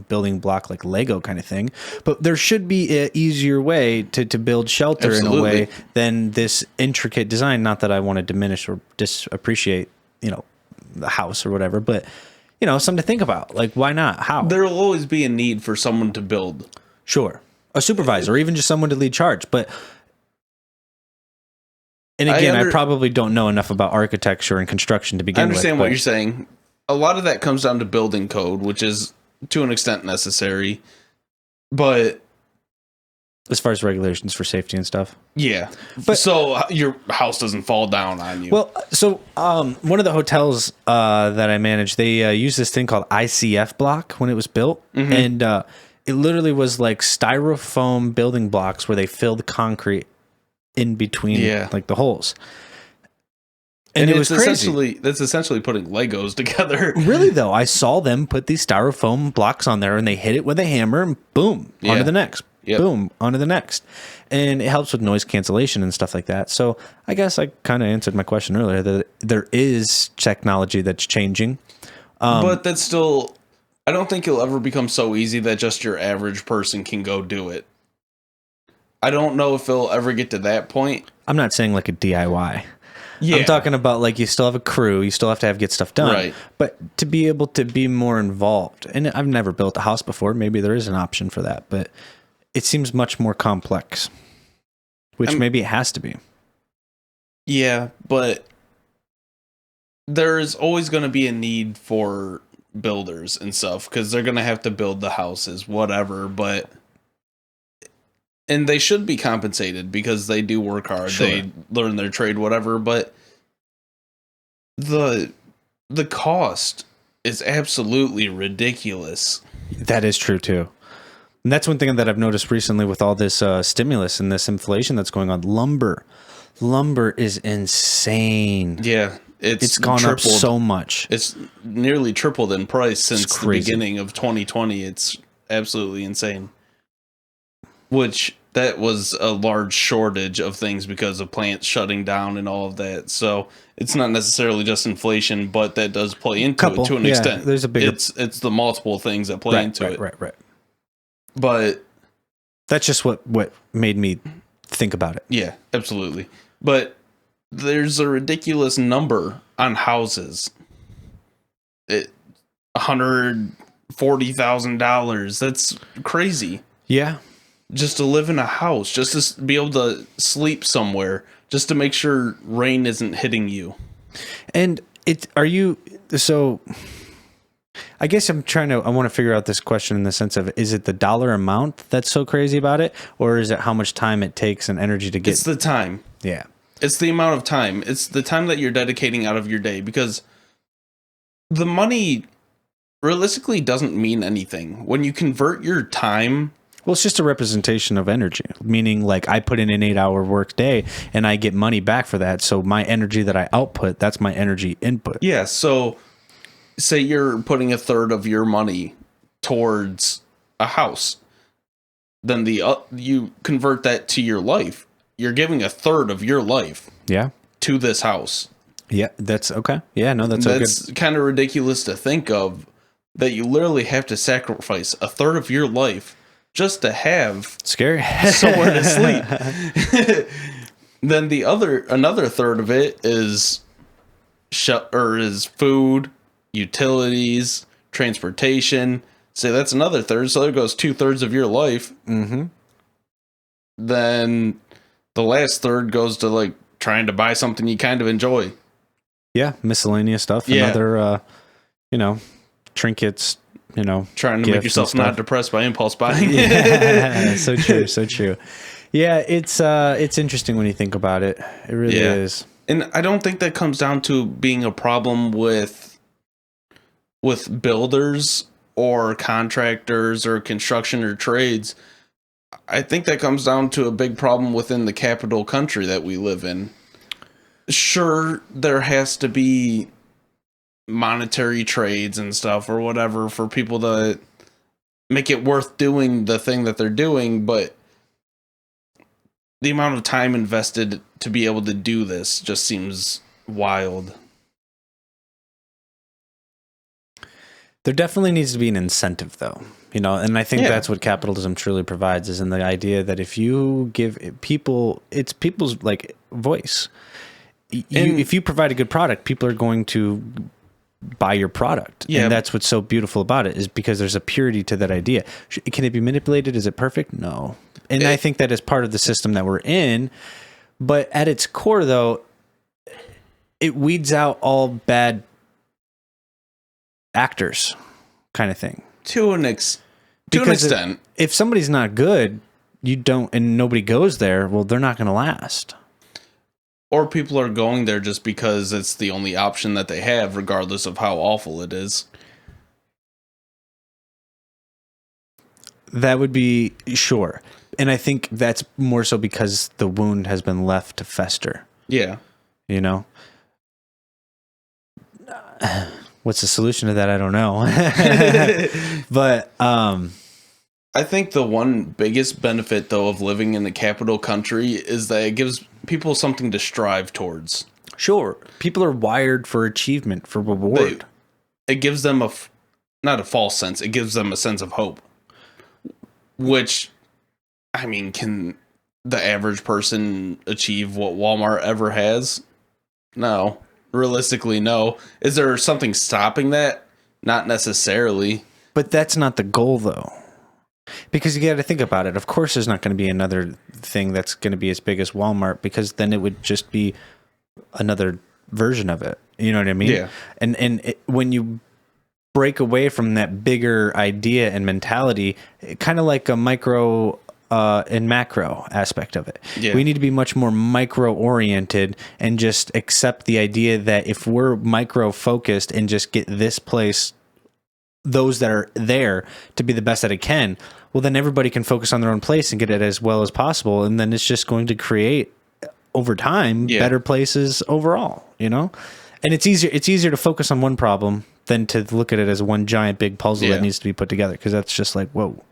Speaker 1: building block like Lego kind of thing, but there should be an easier way to build shelter in a way than this intricate design. Not that I want to diminish or disappreciate, the house or whatever, but something to think about. Like, why not? How?
Speaker 2: There will always be a need for someone to build.
Speaker 1: Sure. A supervisor or even just someone to lead charge. But and again, I probably don't know enough about architecture and construction to begin with.
Speaker 2: I understand what you're saying. A lot of that comes down to building code, which is to an extent necessary. But
Speaker 1: as far as regulations for safety and stuff.
Speaker 2: Yeah. But so your house doesn't fall down on you.
Speaker 1: Well, so one of the hotels that I managed, they used this thing called ICF block when it was built. And it literally was like styrofoam building blocks where they filled concrete in between like the holes. And it was crazy.
Speaker 2: That's essentially putting Legos together.
Speaker 1: Really though, I saw them put these styrofoam blocks on there and they hit it with a hammer and boom, onto the next. Boom, onto the next. And it helps with noise cancellation and stuff like that. So I guess I kind of answered my question earlier that there is technology that's changing.
Speaker 2: But that's still, I don't think it'll ever become so easy that just your average person can go do it. I don't know if it'll ever get to that point.
Speaker 1: I'm not saying like a DIY.
Speaker 2: Yeah.
Speaker 1: I'm talking about like you still have a crew, you still have to get stuff done.
Speaker 2: Right.
Speaker 1: But to be able to be more involved, and I've never built a house before, maybe there is an option for that, but it seems much more complex, which maybe it has to be.
Speaker 2: Yeah, but there is always going to be a need for builders and stuff because they're going to have to build the houses, whatever, and they should be compensated because they do work hard. Sure. They learn their trade, whatever, but the cost is absolutely ridiculous.
Speaker 1: That is true too. And that's one thing that I've noticed recently with all this stimulus and this inflation that's going on. Lumber is insane.
Speaker 2: Yeah.
Speaker 1: It's gone tripled. Up so much.
Speaker 2: It's nearly tripled in price since the beginning of 2020. It's absolutely insane. Which that was a large shortage of things because of plants shutting down and all of that. So it's not necessarily just inflation, but that does play into it to an extent.
Speaker 1: There's a bigger.
Speaker 2: It's the multiple things that play into it.
Speaker 1: Right.
Speaker 2: But
Speaker 1: that's just what made me think about it.
Speaker 2: Yeah, absolutely. But there's a ridiculous number on houses. $140,000. That's crazy.
Speaker 1: Yeah.
Speaker 2: Just to live in a house, just to be able to sleep somewhere, just to make sure rain isn't hitting you.
Speaker 1: And so I guess I want to figure out this question in the sense of, is it the dollar amount that's so crazy about it? Or is it how much time it takes and energy to get?
Speaker 2: It's the time.
Speaker 1: Yeah.
Speaker 2: It's the amount of time. It's the time that you're dedicating out of your day, because the money realistically doesn't mean anything. When you convert your time.
Speaker 1: Well, it's just a representation of energy, meaning like I put in an 8-hour work day and I get money back for that. So my energy that I output, that's my energy input.
Speaker 2: Yeah. So say you're putting a third of your money towards a house, then you convert that to your life. You're giving a third of your life to this house.
Speaker 1: Yeah, that's okay. Yeah, no,
Speaker 2: that's kind of ridiculous to think of, that you literally have to sacrifice a third of your life just to have
Speaker 1: scary
Speaker 2: somewhere to sleep. Then another third of it is food, utilities, transportation. Say that's another third, so there goes 2/3 of your life.
Speaker 1: Mm-hmm.
Speaker 2: Then the last third goes to like trying to buy something you kind of enjoy.
Speaker 1: Yeah, miscellaneous stuff. Yeah. And other, trinkets.
Speaker 2: Trying to make yourself not depressed by impulse buying.
Speaker 1: Yeah, so true. Yeah, it's interesting when you think about it. It really is.
Speaker 2: And I don't think that comes down to being a problem with builders or contractors or construction or trades. I think that comes down to a big problem within the capital country that we live in. Sure, there has to be monetary trades and stuff or whatever for people to make it worth doing the thing that they're doing, but the amount of time invested to be able to do this just seems wild.
Speaker 1: There definitely needs to be an incentive, though, and I think that's what capitalism truly provides, is in the idea that if you give people, it's people's like voice. If you provide a good product, people are going to buy your product. Yeah. And that's what's so beautiful about it, is because there's a purity to that idea. Can it be manipulated? Is it perfect? No. And I think that is part of the system that we're in. But at its core, though, it weeds out all bad actors, kind of thing.
Speaker 2: To an extent.
Speaker 1: If somebody's not good, and nobody goes there, well, they're not going to last.
Speaker 2: Or people are going there just because it's the only option that they have, regardless of how awful it is.
Speaker 1: That would be sure. And I think that's more so because the wound has been left to fester.
Speaker 2: Yeah.
Speaker 1: What's the solution to that? I don't know. But
Speaker 2: I think the one biggest benefit, though, of living in the capital country is that it gives people something to strive towards.
Speaker 1: Sure. People are wired for achievement, for reward.
Speaker 2: It gives them not a false sense, it gives them a sense of hope. Which, I mean, can the average person achieve what Walmart ever has? No. Realistically, no. Is there something stopping that? Not necessarily.
Speaker 1: But that's not the goal, though. Because you got to think about it. Of course, there's not going to be another thing that's going to be as big as Walmart, because then it would just be another version of it. You know what I mean?
Speaker 2: Yeah.
Speaker 1: And when you break away from that bigger idea and mentality, kind of like a micro and macro aspect of it.
Speaker 2: Yeah.
Speaker 1: We need to be much more micro oriented and just accept the idea that if we're micro focused and just get this place, those that are there to be the best that it can, well, then everybody can focus on their own place and get it as well as possible. And then it's just going to create over time better places overall, you know? And it's easier to focus on one problem than to look at it as one giant big puzzle that needs to be put together. Cause that's just like, whoa.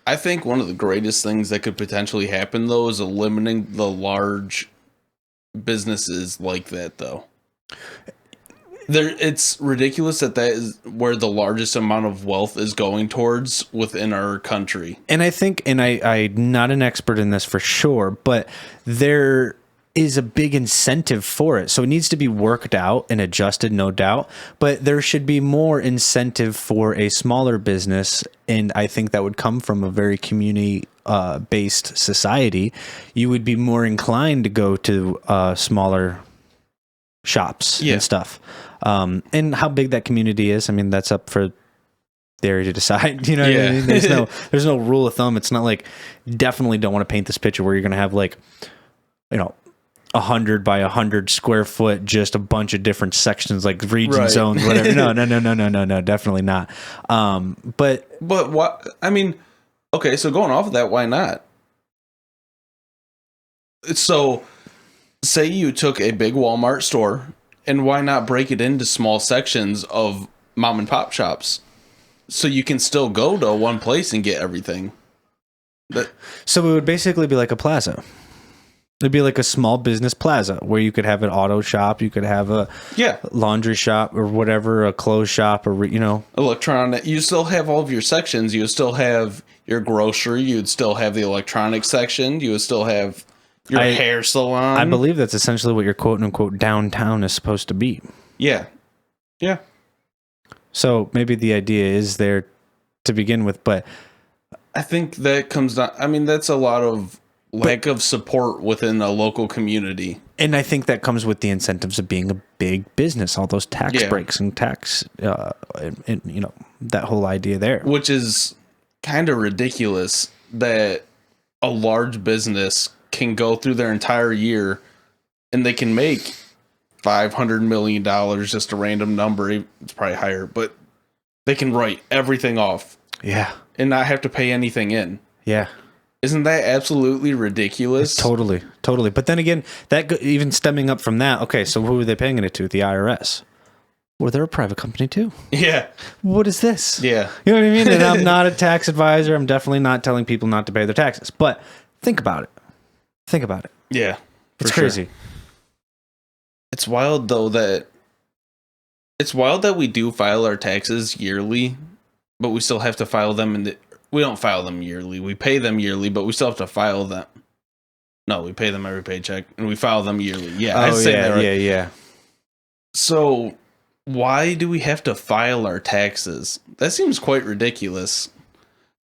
Speaker 2: I think one of the greatest things that could potentially happen though is eliminating the large businesses like that though. It's ridiculous that is where the largest amount of wealth is going towards within our country.
Speaker 1: And I think, and I'm not an expert in this for sure, but there is a big incentive for it. So it needs to be worked out and adjusted, no doubt, but there should be more incentive for a smaller business. And I think that would come from a very community based society. You would be more inclined to go to smaller shops and stuff. And how big that community is, I mean, that's up for the area to decide. You know what I mean? There's no rule of thumb. It's not like, definitely don't want to paint this picture where you're going to have like, you know, 100 by 100 square foot, just a bunch of different sections, like region zones, whatever. No, definitely not. But
Speaker 2: what, I mean, okay, so going off of that, why not? So say you took a big Walmart store, and why not break it into small sections of mom and pop shops so you can still go to one place and get everything?
Speaker 1: So it would basically be like a plaza. It'd be like a small business plaza where you could have an auto shop, you could have a laundry shop or whatever, a clothes shop, or, you know,
Speaker 2: electronic. You still have all of your sections. You would still have your grocery. You'd still have the electronic section. You would still have your hair salon.
Speaker 1: I believe that's essentially what your quote unquote downtown is supposed to be.
Speaker 2: Yeah. Yeah.
Speaker 1: So maybe the idea is there to begin with, but
Speaker 2: I think that comes down, I mean, that's a lot of lack of support within a local community.
Speaker 1: And I think that comes with the incentives of being a big business, all those tax breaks and tax, and, you know, that whole idea there.
Speaker 2: Which is kind of ridiculous that a large business can go through their entire year and they can make $500 million, just a random number. It's probably higher, but they can write everything off.
Speaker 1: Yeah.
Speaker 2: And not have to pay anything in.
Speaker 1: Yeah.
Speaker 2: Isn't that absolutely ridiculous?
Speaker 1: Totally. But then again, that even stemming up from that, okay, so who are they paying it to? The IRS. Well, they're a private company too.
Speaker 2: Yeah.
Speaker 1: What is this?
Speaker 2: Yeah.
Speaker 1: You know what I mean? And I'm not a tax advisor. I'm definitely not telling people not to pay their taxes. But think about it.
Speaker 2: Yeah.
Speaker 1: It's crazy.
Speaker 2: It's wild though that we do file our taxes yearly, but we still have to file them we don't file them yearly. We pay them yearly, but we still have to file them. No, we pay them every paycheck and we file them yearly. Yeah.
Speaker 1: Yeah.
Speaker 2: So why do we have to file our taxes? That seems quite ridiculous.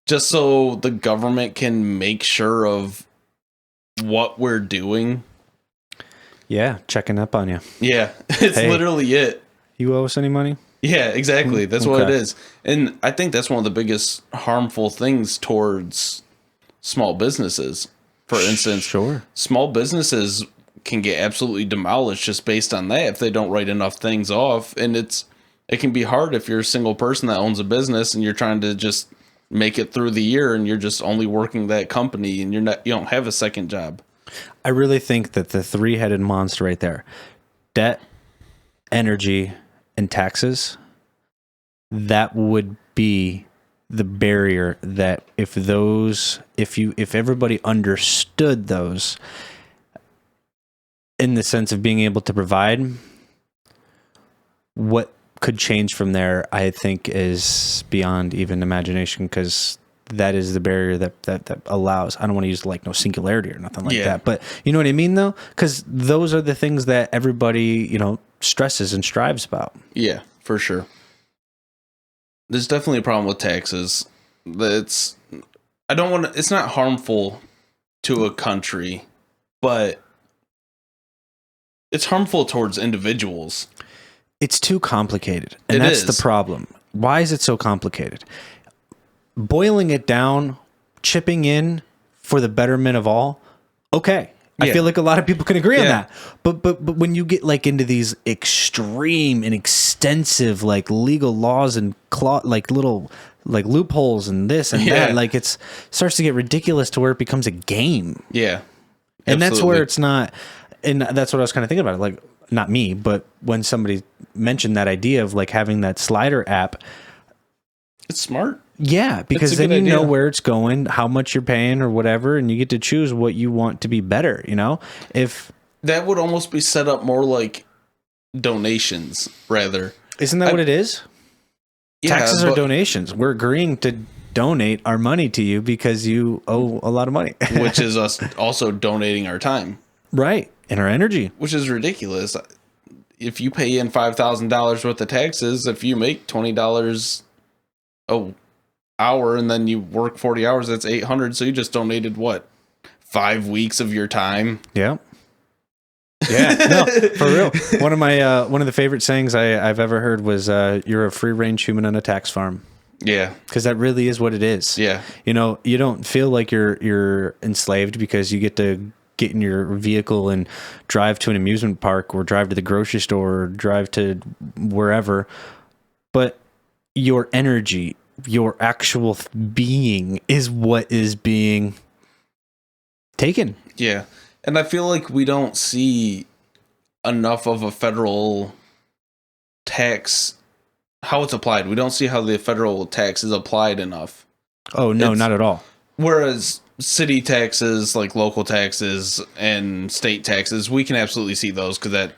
Speaker 2: Just so the government can make sure of what we're doing.
Speaker 1: Yeah, checking up on you.
Speaker 2: Yeah, it's literally it.
Speaker 1: You owe us any money?
Speaker 2: Yeah, exactly. That's what it is. And I think that's one of the biggest harmful things towards small businesses. For instance, small businesses can get absolutely demolished just based on that if they don't write enough things off. And it can be hard if you're a single person that owns a business and you're trying to just make it through the year and you're just only working that company and you don't have a second job.
Speaker 1: I really think that the three-headed monster right there, debt, energy, and taxes, that would be the barrier that if everybody understood those in the sense of being able to provide, what could change from there, I think, is beyond even imagination, because that is the barrier that allows. I don't want to use like no singularity or nothing like that, but you know what I mean though, because those are the things that everybody stresses and strives about.
Speaker 2: Yeah, for sure. There's definitely a problem with taxes. It's not harmful to a country, but it's harmful towards individuals. It's
Speaker 1: too complicated, and that's the problem. Why is it so complicated? Boiling it down, chipping in for the betterment of all. Okay. I feel like a lot of people can agree on that. But when you get like into these extreme and extensive like legal laws and like little like loopholes and this and that, like it starts to get ridiculous to where it becomes a game.
Speaker 2: Yeah.
Speaker 1: And that's where it's not. And that's what I was kind of thinking about. Like, not me, but when somebody mentioned that idea of like having that slider app,
Speaker 2: it's smart.
Speaker 1: Yeah, because then you know where it's going, how much you're paying or whatever, and you get to choose what you want to be better, If
Speaker 2: that would almost be set up more like donations rather.
Speaker 1: Isn't that what it is? Yeah, taxes are donations. We're agreeing to donate our money to you because you owe a lot of money.
Speaker 2: Which is us also donating our time.
Speaker 1: Right, and our energy.
Speaker 2: Which is ridiculous. If you pay in $5,000 worth of taxes, if you make $20 hour and then you work 40 hours, that's 800. So you just donated what? 5 weeks of your time?
Speaker 1: Yeah. Yeah, no, for real. One of the favorite sayings I've ever heard was, you're a free range human on a tax farm.
Speaker 2: Yeah.
Speaker 1: Because that really is what it is.
Speaker 2: Yeah.
Speaker 1: You don't feel like you're enslaved because you get to get in your vehicle and drive to an amusement park or drive to the grocery store or drive to wherever. But your energy, your actual being is what is being taken.
Speaker 2: Yeah. And I feel like we don't see enough of a federal tax, how it's applied. We don't see how the federal tax is applied enough.
Speaker 1: Oh, no, not at all.
Speaker 2: Whereas city taxes, like local taxes and state taxes, we can absolutely see those because that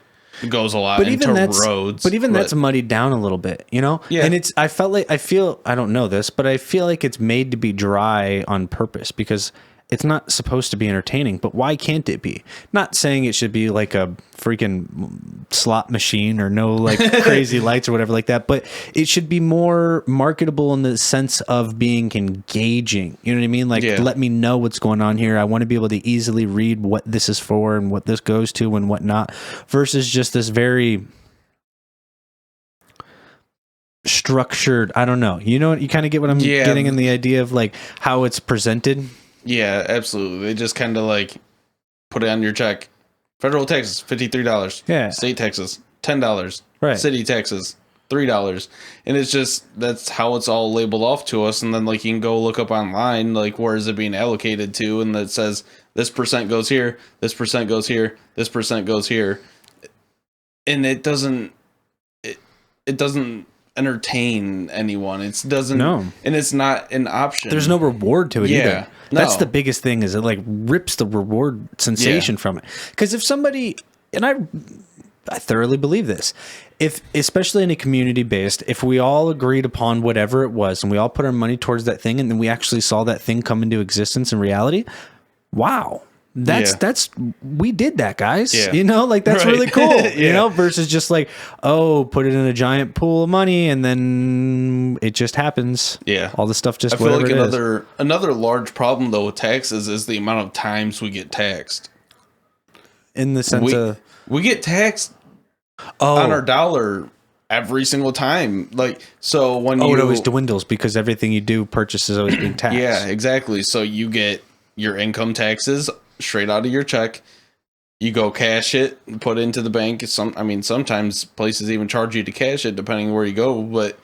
Speaker 2: goes a lot into roads.
Speaker 1: But even that's muddied down a little bit, Yeah. And I don't know this, but I feel like it's made to be dry on purpose because it's not supposed to be entertaining, but why can't it be? Not saying it should be like a freaking slot machine or no like crazy lights or whatever like that, but it should be more marketable in the sense of being engaging. You know what I mean? Like, let me know what's going on here. I want to be able to easily read what this is for and what this goes to and whatnot, versus just this very structured, I don't know. You kind of get what I'm getting in the idea of like how it's presented.
Speaker 2: Yeah, absolutely. They just kind of like put it on your check. Federal taxes, $53.
Speaker 1: Yeah.
Speaker 2: State taxes, $10.
Speaker 1: Right.
Speaker 2: City taxes, $3. And it's just, that's how it's all labeled off to us. And then like you can go look up online, like where is it being allocated to? And it says this percent goes here, this percent goes here, this percent goes here. And it doesn't entertain anyone. It doesn't. No. And it's not an option.
Speaker 1: There's no reward to it either. No. That's the biggest thing, is it like rips the reward sensation from it. Because if somebody, and I thoroughly believe this, if especially in a community based, if we all agreed upon whatever it was and we all put our money towards that thing and then we actually saw that thing come into existence in reality, wow. That's we did that, guys. Yeah. Like that's really cool. Versus just like, put it in a giant pool of money and then it just happens.
Speaker 2: Yeah.
Speaker 1: All the stuff just
Speaker 2: I feel like another large problem though with taxes is the amount of times we get taxed.
Speaker 1: In the sense of
Speaker 2: we get taxed on our dollar every single time. Like, so when
Speaker 1: it always dwindles because everything you do purchase is always being taxed.
Speaker 2: Yeah, exactly. So you get your income taxes straight out of your check. You go cash it and put it into the bank. Sometimes places even charge you to cash it depending where you go, but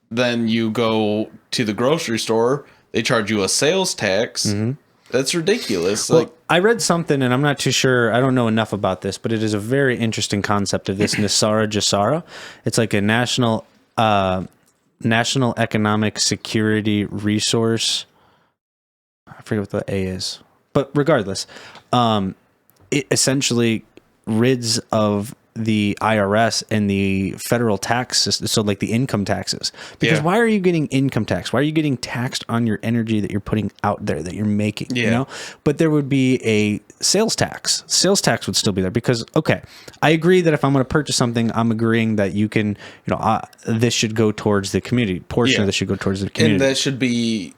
Speaker 2: then you go to the grocery store, they charge you a sales tax. Mm-hmm. That's ridiculous.
Speaker 1: Well, I read something, and I'm not too sure, I don't know enough about this, but it is a very interesting concept of this Nisara Jasara. It's like a national economic security resource. I forget what the A is. But regardless, it essentially rids of the IRS and the federal tax system, so like the income taxes. Because why are you getting income tax? Why are you getting taxed on your energy that you're putting out there, that you're making? You know, but there would be a sales tax. Sales tax would still be there because, okay, I agree that if I'm going to purchase something, I'm agreeing that you can, you know, this should go towards the community. Portion of this should go towards the community,
Speaker 2: and that should be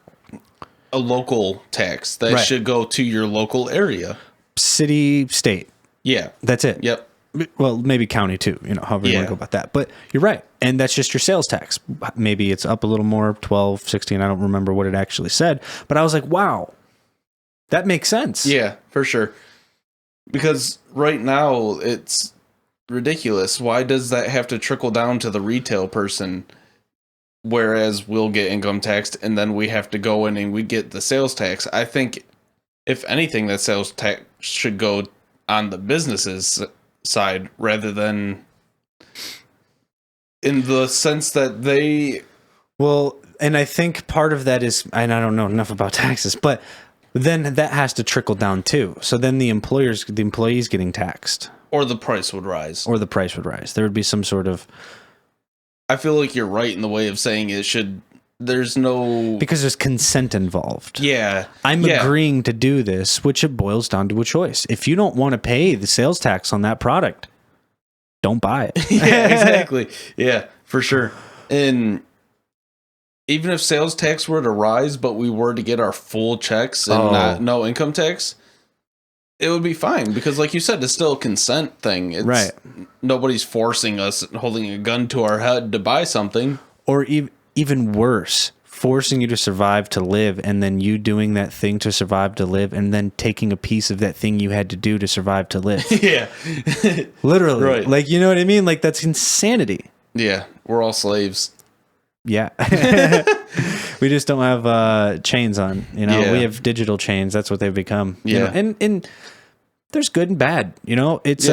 Speaker 2: a local tax that should go to your local area,
Speaker 1: city, state.
Speaker 2: Yeah,
Speaker 1: that's it.
Speaker 2: Yep.
Speaker 1: Well, maybe county too, you know, however you want to go about that. But you're right. And that's just your sales tax. Maybe it's up a little more, 12, 16. I don't remember what it actually said. But I was like, wow, that makes sense.
Speaker 2: Yeah, for sure. Because right now it's ridiculous. Why does that have to trickle down to the retail person? Whereas we'll get income taxed and then we have to go in and we get the sales tax. I think if anything, that sales tax should go on the businesses side rather than in the sense that they...
Speaker 1: Well, and I think part of that is, and I don't know enough about taxes, but then that has to trickle down too. So then the employees getting taxed.
Speaker 2: Or the price would rise.
Speaker 1: There would be some sort of...
Speaker 2: I feel like you're right in the way of saying it should... There's no...
Speaker 1: Because there's consent involved.
Speaker 2: Yeah.
Speaker 1: I'm agreeing to do this, which it boils down to a choice. If you don't want to pay the sales tax on that product, don't buy it.
Speaker 2: Yeah, exactly. Yeah, for sure. And even if sales tax were to rise, but we were to get our full checks and no income tax, it would be fine. Because like you said, it's still a consent thing. It's,
Speaker 1: right.
Speaker 2: Nobody's forcing us, holding a gun to our head to buy something.
Speaker 1: Or even worse, forcing you to survive to live, and then you doing that thing to survive to live, and then taking a piece of that thing you had to do to survive to live.
Speaker 2: Yeah.
Speaker 1: Literally.
Speaker 2: Right.
Speaker 1: Like, you know what I mean? Like, that's insanity.
Speaker 2: Yeah. We're all slaves.
Speaker 1: Yeah. We just don't have chains on. You know, we have digital chains. That's what they've become.
Speaker 2: Yeah.
Speaker 1: You know? And there's good and bad. You know, it's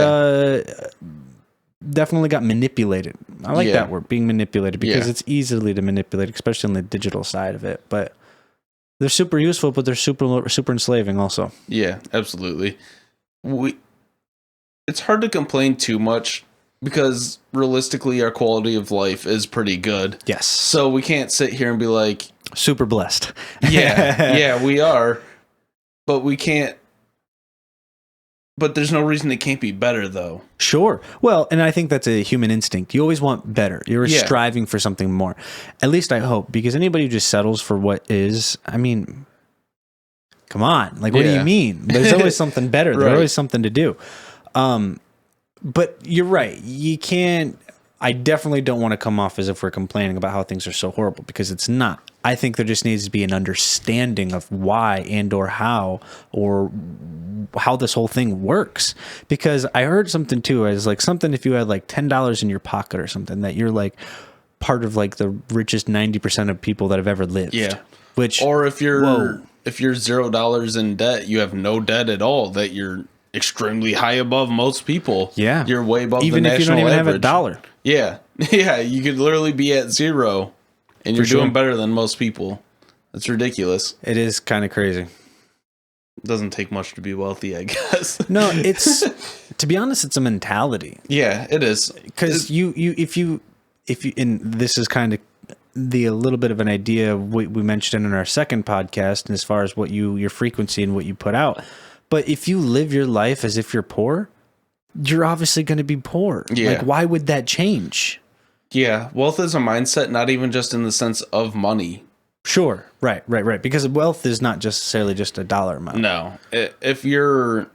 Speaker 1: definitely got manipulated. I like that word, being manipulated, because it's easily to manipulate, especially on the digital side of it. But they're super useful, but they're super enslaving also.
Speaker 2: Yeah, absolutely. It's hard to complain too much because realistically our quality of life is pretty good.
Speaker 1: Yes.
Speaker 2: So we can't sit here and be like...
Speaker 1: Super blessed.
Speaker 2: Yeah, we are. But we can't... But there's no reason it can't be better, though.
Speaker 1: Sure. Well, and I think that's a human instinct. You always want better. You're striving for something more. At least I hope, because anybody who just settles for what is, I mean, come on. Like, what do you mean? There's always something better. There's always something to do. But you're right. You can't... I definitely don't want to come off as if we're complaining about how things are so horrible, because it's not. I think there just needs to be an understanding of why and or how this whole thing works. Because I heard something too, as like something if you had like $10 in your pocket or something, that you're like part of like the richest 90% of people that have ever lived.
Speaker 2: Yeah.
Speaker 1: Which,
Speaker 2: or if you're $0 in debt, you have no debt at all, that you're extremely high above most people.
Speaker 1: Yeah.
Speaker 2: You're way above
Speaker 1: even
Speaker 2: the
Speaker 1: if you
Speaker 2: national
Speaker 1: don't even
Speaker 2: average.
Speaker 1: have a dollar.
Speaker 2: Yeah. Yeah. You could literally be at zero and you're doing better than most people. That's ridiculous.
Speaker 1: It is kind of crazy.
Speaker 2: It doesn't take much to be wealthy, I guess.
Speaker 1: No, it's, to be honest, it's a mentality.
Speaker 2: Yeah, it is.
Speaker 1: Because if you, and this is kind of a little bit of an idea we mentioned in our second podcast, and as far as what your frequency and what you put out. But if you live your life as if you're poor, you're obviously going to be poor.
Speaker 2: Yeah.
Speaker 1: Like, why would that change?
Speaker 2: Yeah. Wealth is a mindset, not even just in the sense of money.
Speaker 1: Sure. Right. Because wealth is not necessarily just a dollar amount.
Speaker 2: No. If you're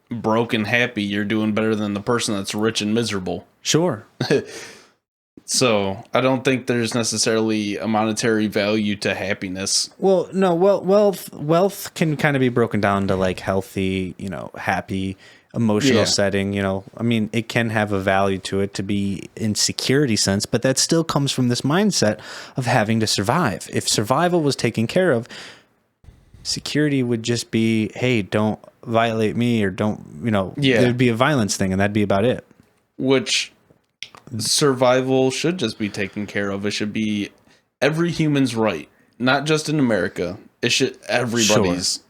Speaker 2: broke and happy, you're doing better than the person that's rich and miserable.
Speaker 1: Sure.
Speaker 2: So I don't think there's necessarily a monetary value to happiness.
Speaker 1: Well, no. Wealth can kind of be broken down to like healthy, happy, emotional setting. I mean, it can have a value to it to be in security sense, but that still comes from this mindset of having to survive. If survival was taken care of, security would just be, hey, don't violate me, or don't, there'd be a violence thing, and that'd be about it. Which
Speaker 2: survival should just be taken care of. It should be every human's right, not just in America. It should everybody's. Sure.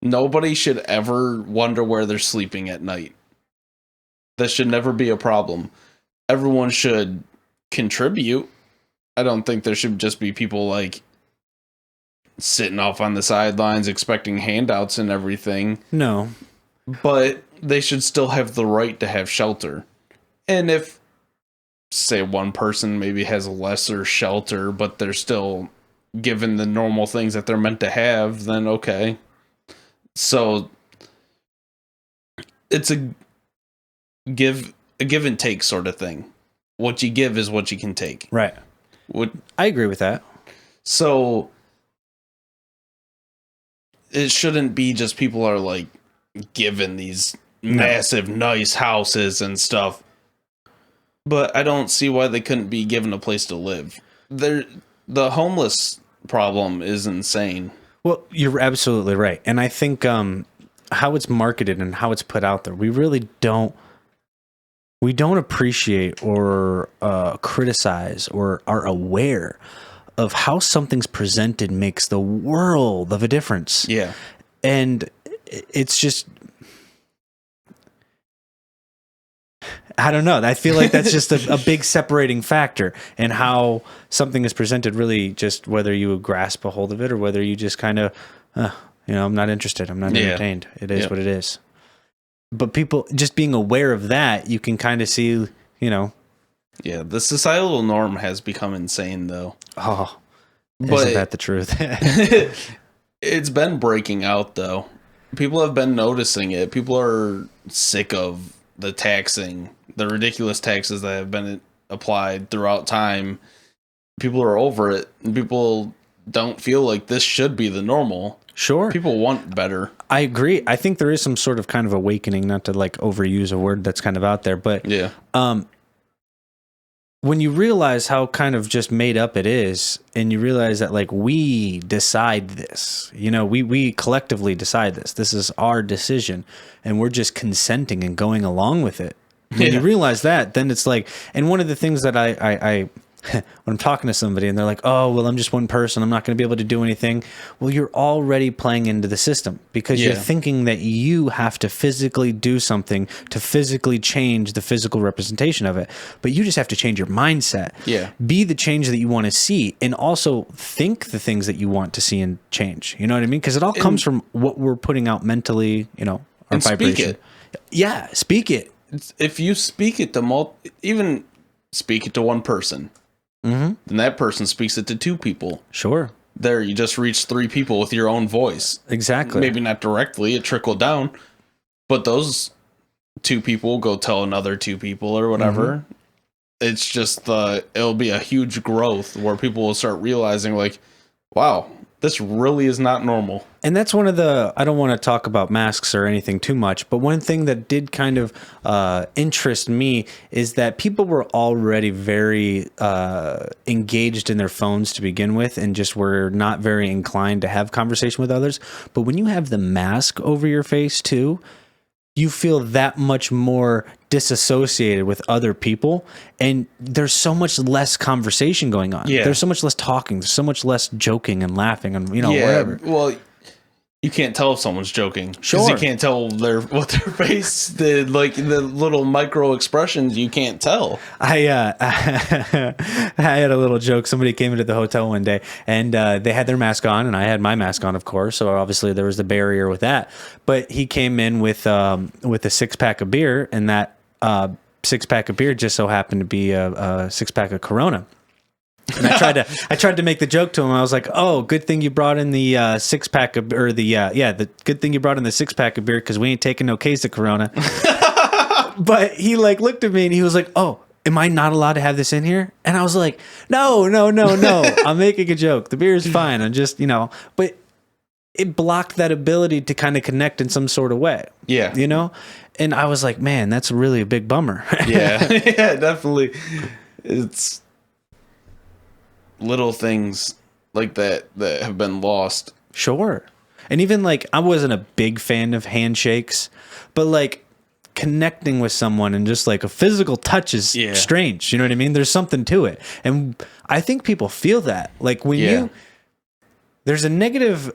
Speaker 2: Nobody should ever wonder where they're sleeping at night. That should never be a problem. Everyone should contribute. I don't think there should just be people like sitting off on the sidelines expecting handouts and everything.
Speaker 1: No.
Speaker 2: But they should still have the right to have shelter. And if, say, one person maybe has lesser shelter, but they're still given the normal things that they're meant to have, then okay. So it's a give and take sort of thing. What you give is what you can take.
Speaker 1: Right. I agree with that.
Speaker 2: So it shouldn't be just people are like given these massive, nice houses and stuff. But I don't see why they couldn't be given a place to live. The homeless problem is insane.
Speaker 1: Well, you're absolutely right. And I think how it's marketed and how it's put out there, we really don't appreciate or criticize or are aware of how something's presented makes the world of a difference.
Speaker 2: Yeah.
Speaker 1: And it's just, I don't know. I feel like that's just a big separating factor, and how something is presented really just whether you grasp a hold of it or whether you just kind of, I'm not interested. I'm not entertained. It is what it is. But people just being aware of that, you can kind of see,
Speaker 2: Yeah, the societal norm has become insane, though.
Speaker 1: Oh, isn't that the truth?
Speaker 2: It's been breaking out, though. People have been noticing it. People are sick of the taxing, the ridiculous taxes that have been applied throughout time. People are over it, and people don't feel like this should be the normal.
Speaker 1: Sure.
Speaker 2: People want better.
Speaker 1: I agree. I think there is some sort of kind of awakening, not to like overuse a word that's kind of out there, but
Speaker 2: yeah.
Speaker 1: When you realize how kind of just made up it is, and you realize that like we decide this, we collectively decide this. This is our decision, and we're just consenting and going along with it. When you realize that, then it's like, and one of the things that I when I'm talking to somebody and they're like, oh, well, I'm just one person, I'm not going to be able to do anything. Well, you're already playing into the system because you're thinking that you have to physically do something to physically change the physical representation of it. But you just have to change your mindset. Yeah. Be the change that you want to see, and also think the things that you want to see and change. You know what I mean? Because it all comes from what we're putting out mentally, our vibration.
Speaker 2: Speak it.
Speaker 1: Yeah, speak it.
Speaker 2: If you speak it to even speak it to one person, then that person speaks it to two people.
Speaker 1: Sure.
Speaker 2: There, you just reach three people with your own voice.
Speaker 1: Exactly.
Speaker 2: Maybe not directly, it trickled down, but those two people go tell another two people or whatever. It's just it'll be a huge growth where people will start realizing like, wow, this really is not normal.
Speaker 1: And that's one of I don't want to talk about masks or anything too much, but one thing that did kind of interest me is that people were already very engaged in their phones to begin with, and just were not very inclined to have conversation with others. But when you have the mask over your face too, you feel that much more disassociated with other people, and there's so much less conversation going on. There's so much less talking. There's so much less joking and laughing and whatever.
Speaker 2: Well, you can't tell if someone's joking.
Speaker 1: Sure.
Speaker 2: You can't tell what their face did, like the little micro expressions. You can't tell.
Speaker 1: I had a little joke. Somebody came into the hotel one day, and they had their mask on, and I had my mask on, of course. So obviously there was the barrier with that. But he came in with a 6-pack of beer, and that 6-pack of beer just so happened to be a 6-pack of Corona. And I tried to make the joke to him. I was like, "Oh, good thing you brought in the 6-pack of, or the good thing you brought in the 6-pack of beer, because we ain't taking no case of Corona." But he like looked at me and he was like, "Oh, am I not allowed to have this in here?" And I was like, No. I'm making a joke. The beer is fine. I'm just, but it blocked that ability to kind of connect in some sort of way. Yeah, And I was like, man, that's really a big bummer.
Speaker 2: Yeah, definitely. It's little things like that have been lost.
Speaker 1: Sure. And even like, I wasn't a big fan of handshakes, but like connecting with someone and just like a physical touch is strange. You know what I mean? There's something to it. And I think people feel that. Like when there's a negative,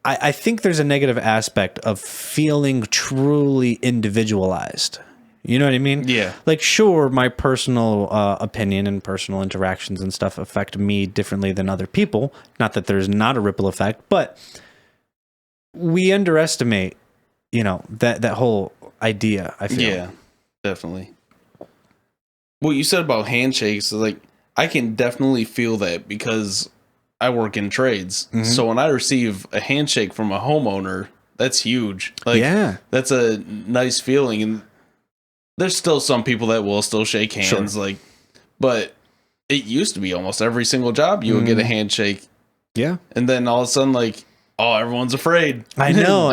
Speaker 1: I think there's a negative aspect of feeling truly individualized. You know what I mean?
Speaker 2: Yeah.
Speaker 1: Like, sure, my personal opinion and personal interactions and stuff affect me differently than other people. Not that there's not a ripple effect, but we underestimate, that whole idea, I feel.
Speaker 2: Yeah, definitely. What you said about handshakes, like, I can definitely feel that because I work in trades. Mm-hmm. So when I receive a handshake from a homeowner, that's huge. Like, that's a nice feeling. And there's still some people that will still shake hands, but it used to be almost every single job you would get a handshake.
Speaker 1: Yeah.
Speaker 2: And then all of a sudden, like, oh, everyone's afraid.
Speaker 1: I know.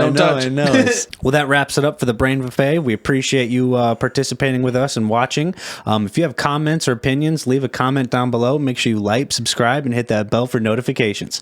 Speaker 1: Well, that wraps it up for the Brain Buffet. We appreciate you participating with us and watching. If you have comments or opinions, leave a comment down below. Make sure you like, subscribe, and hit that bell for notifications.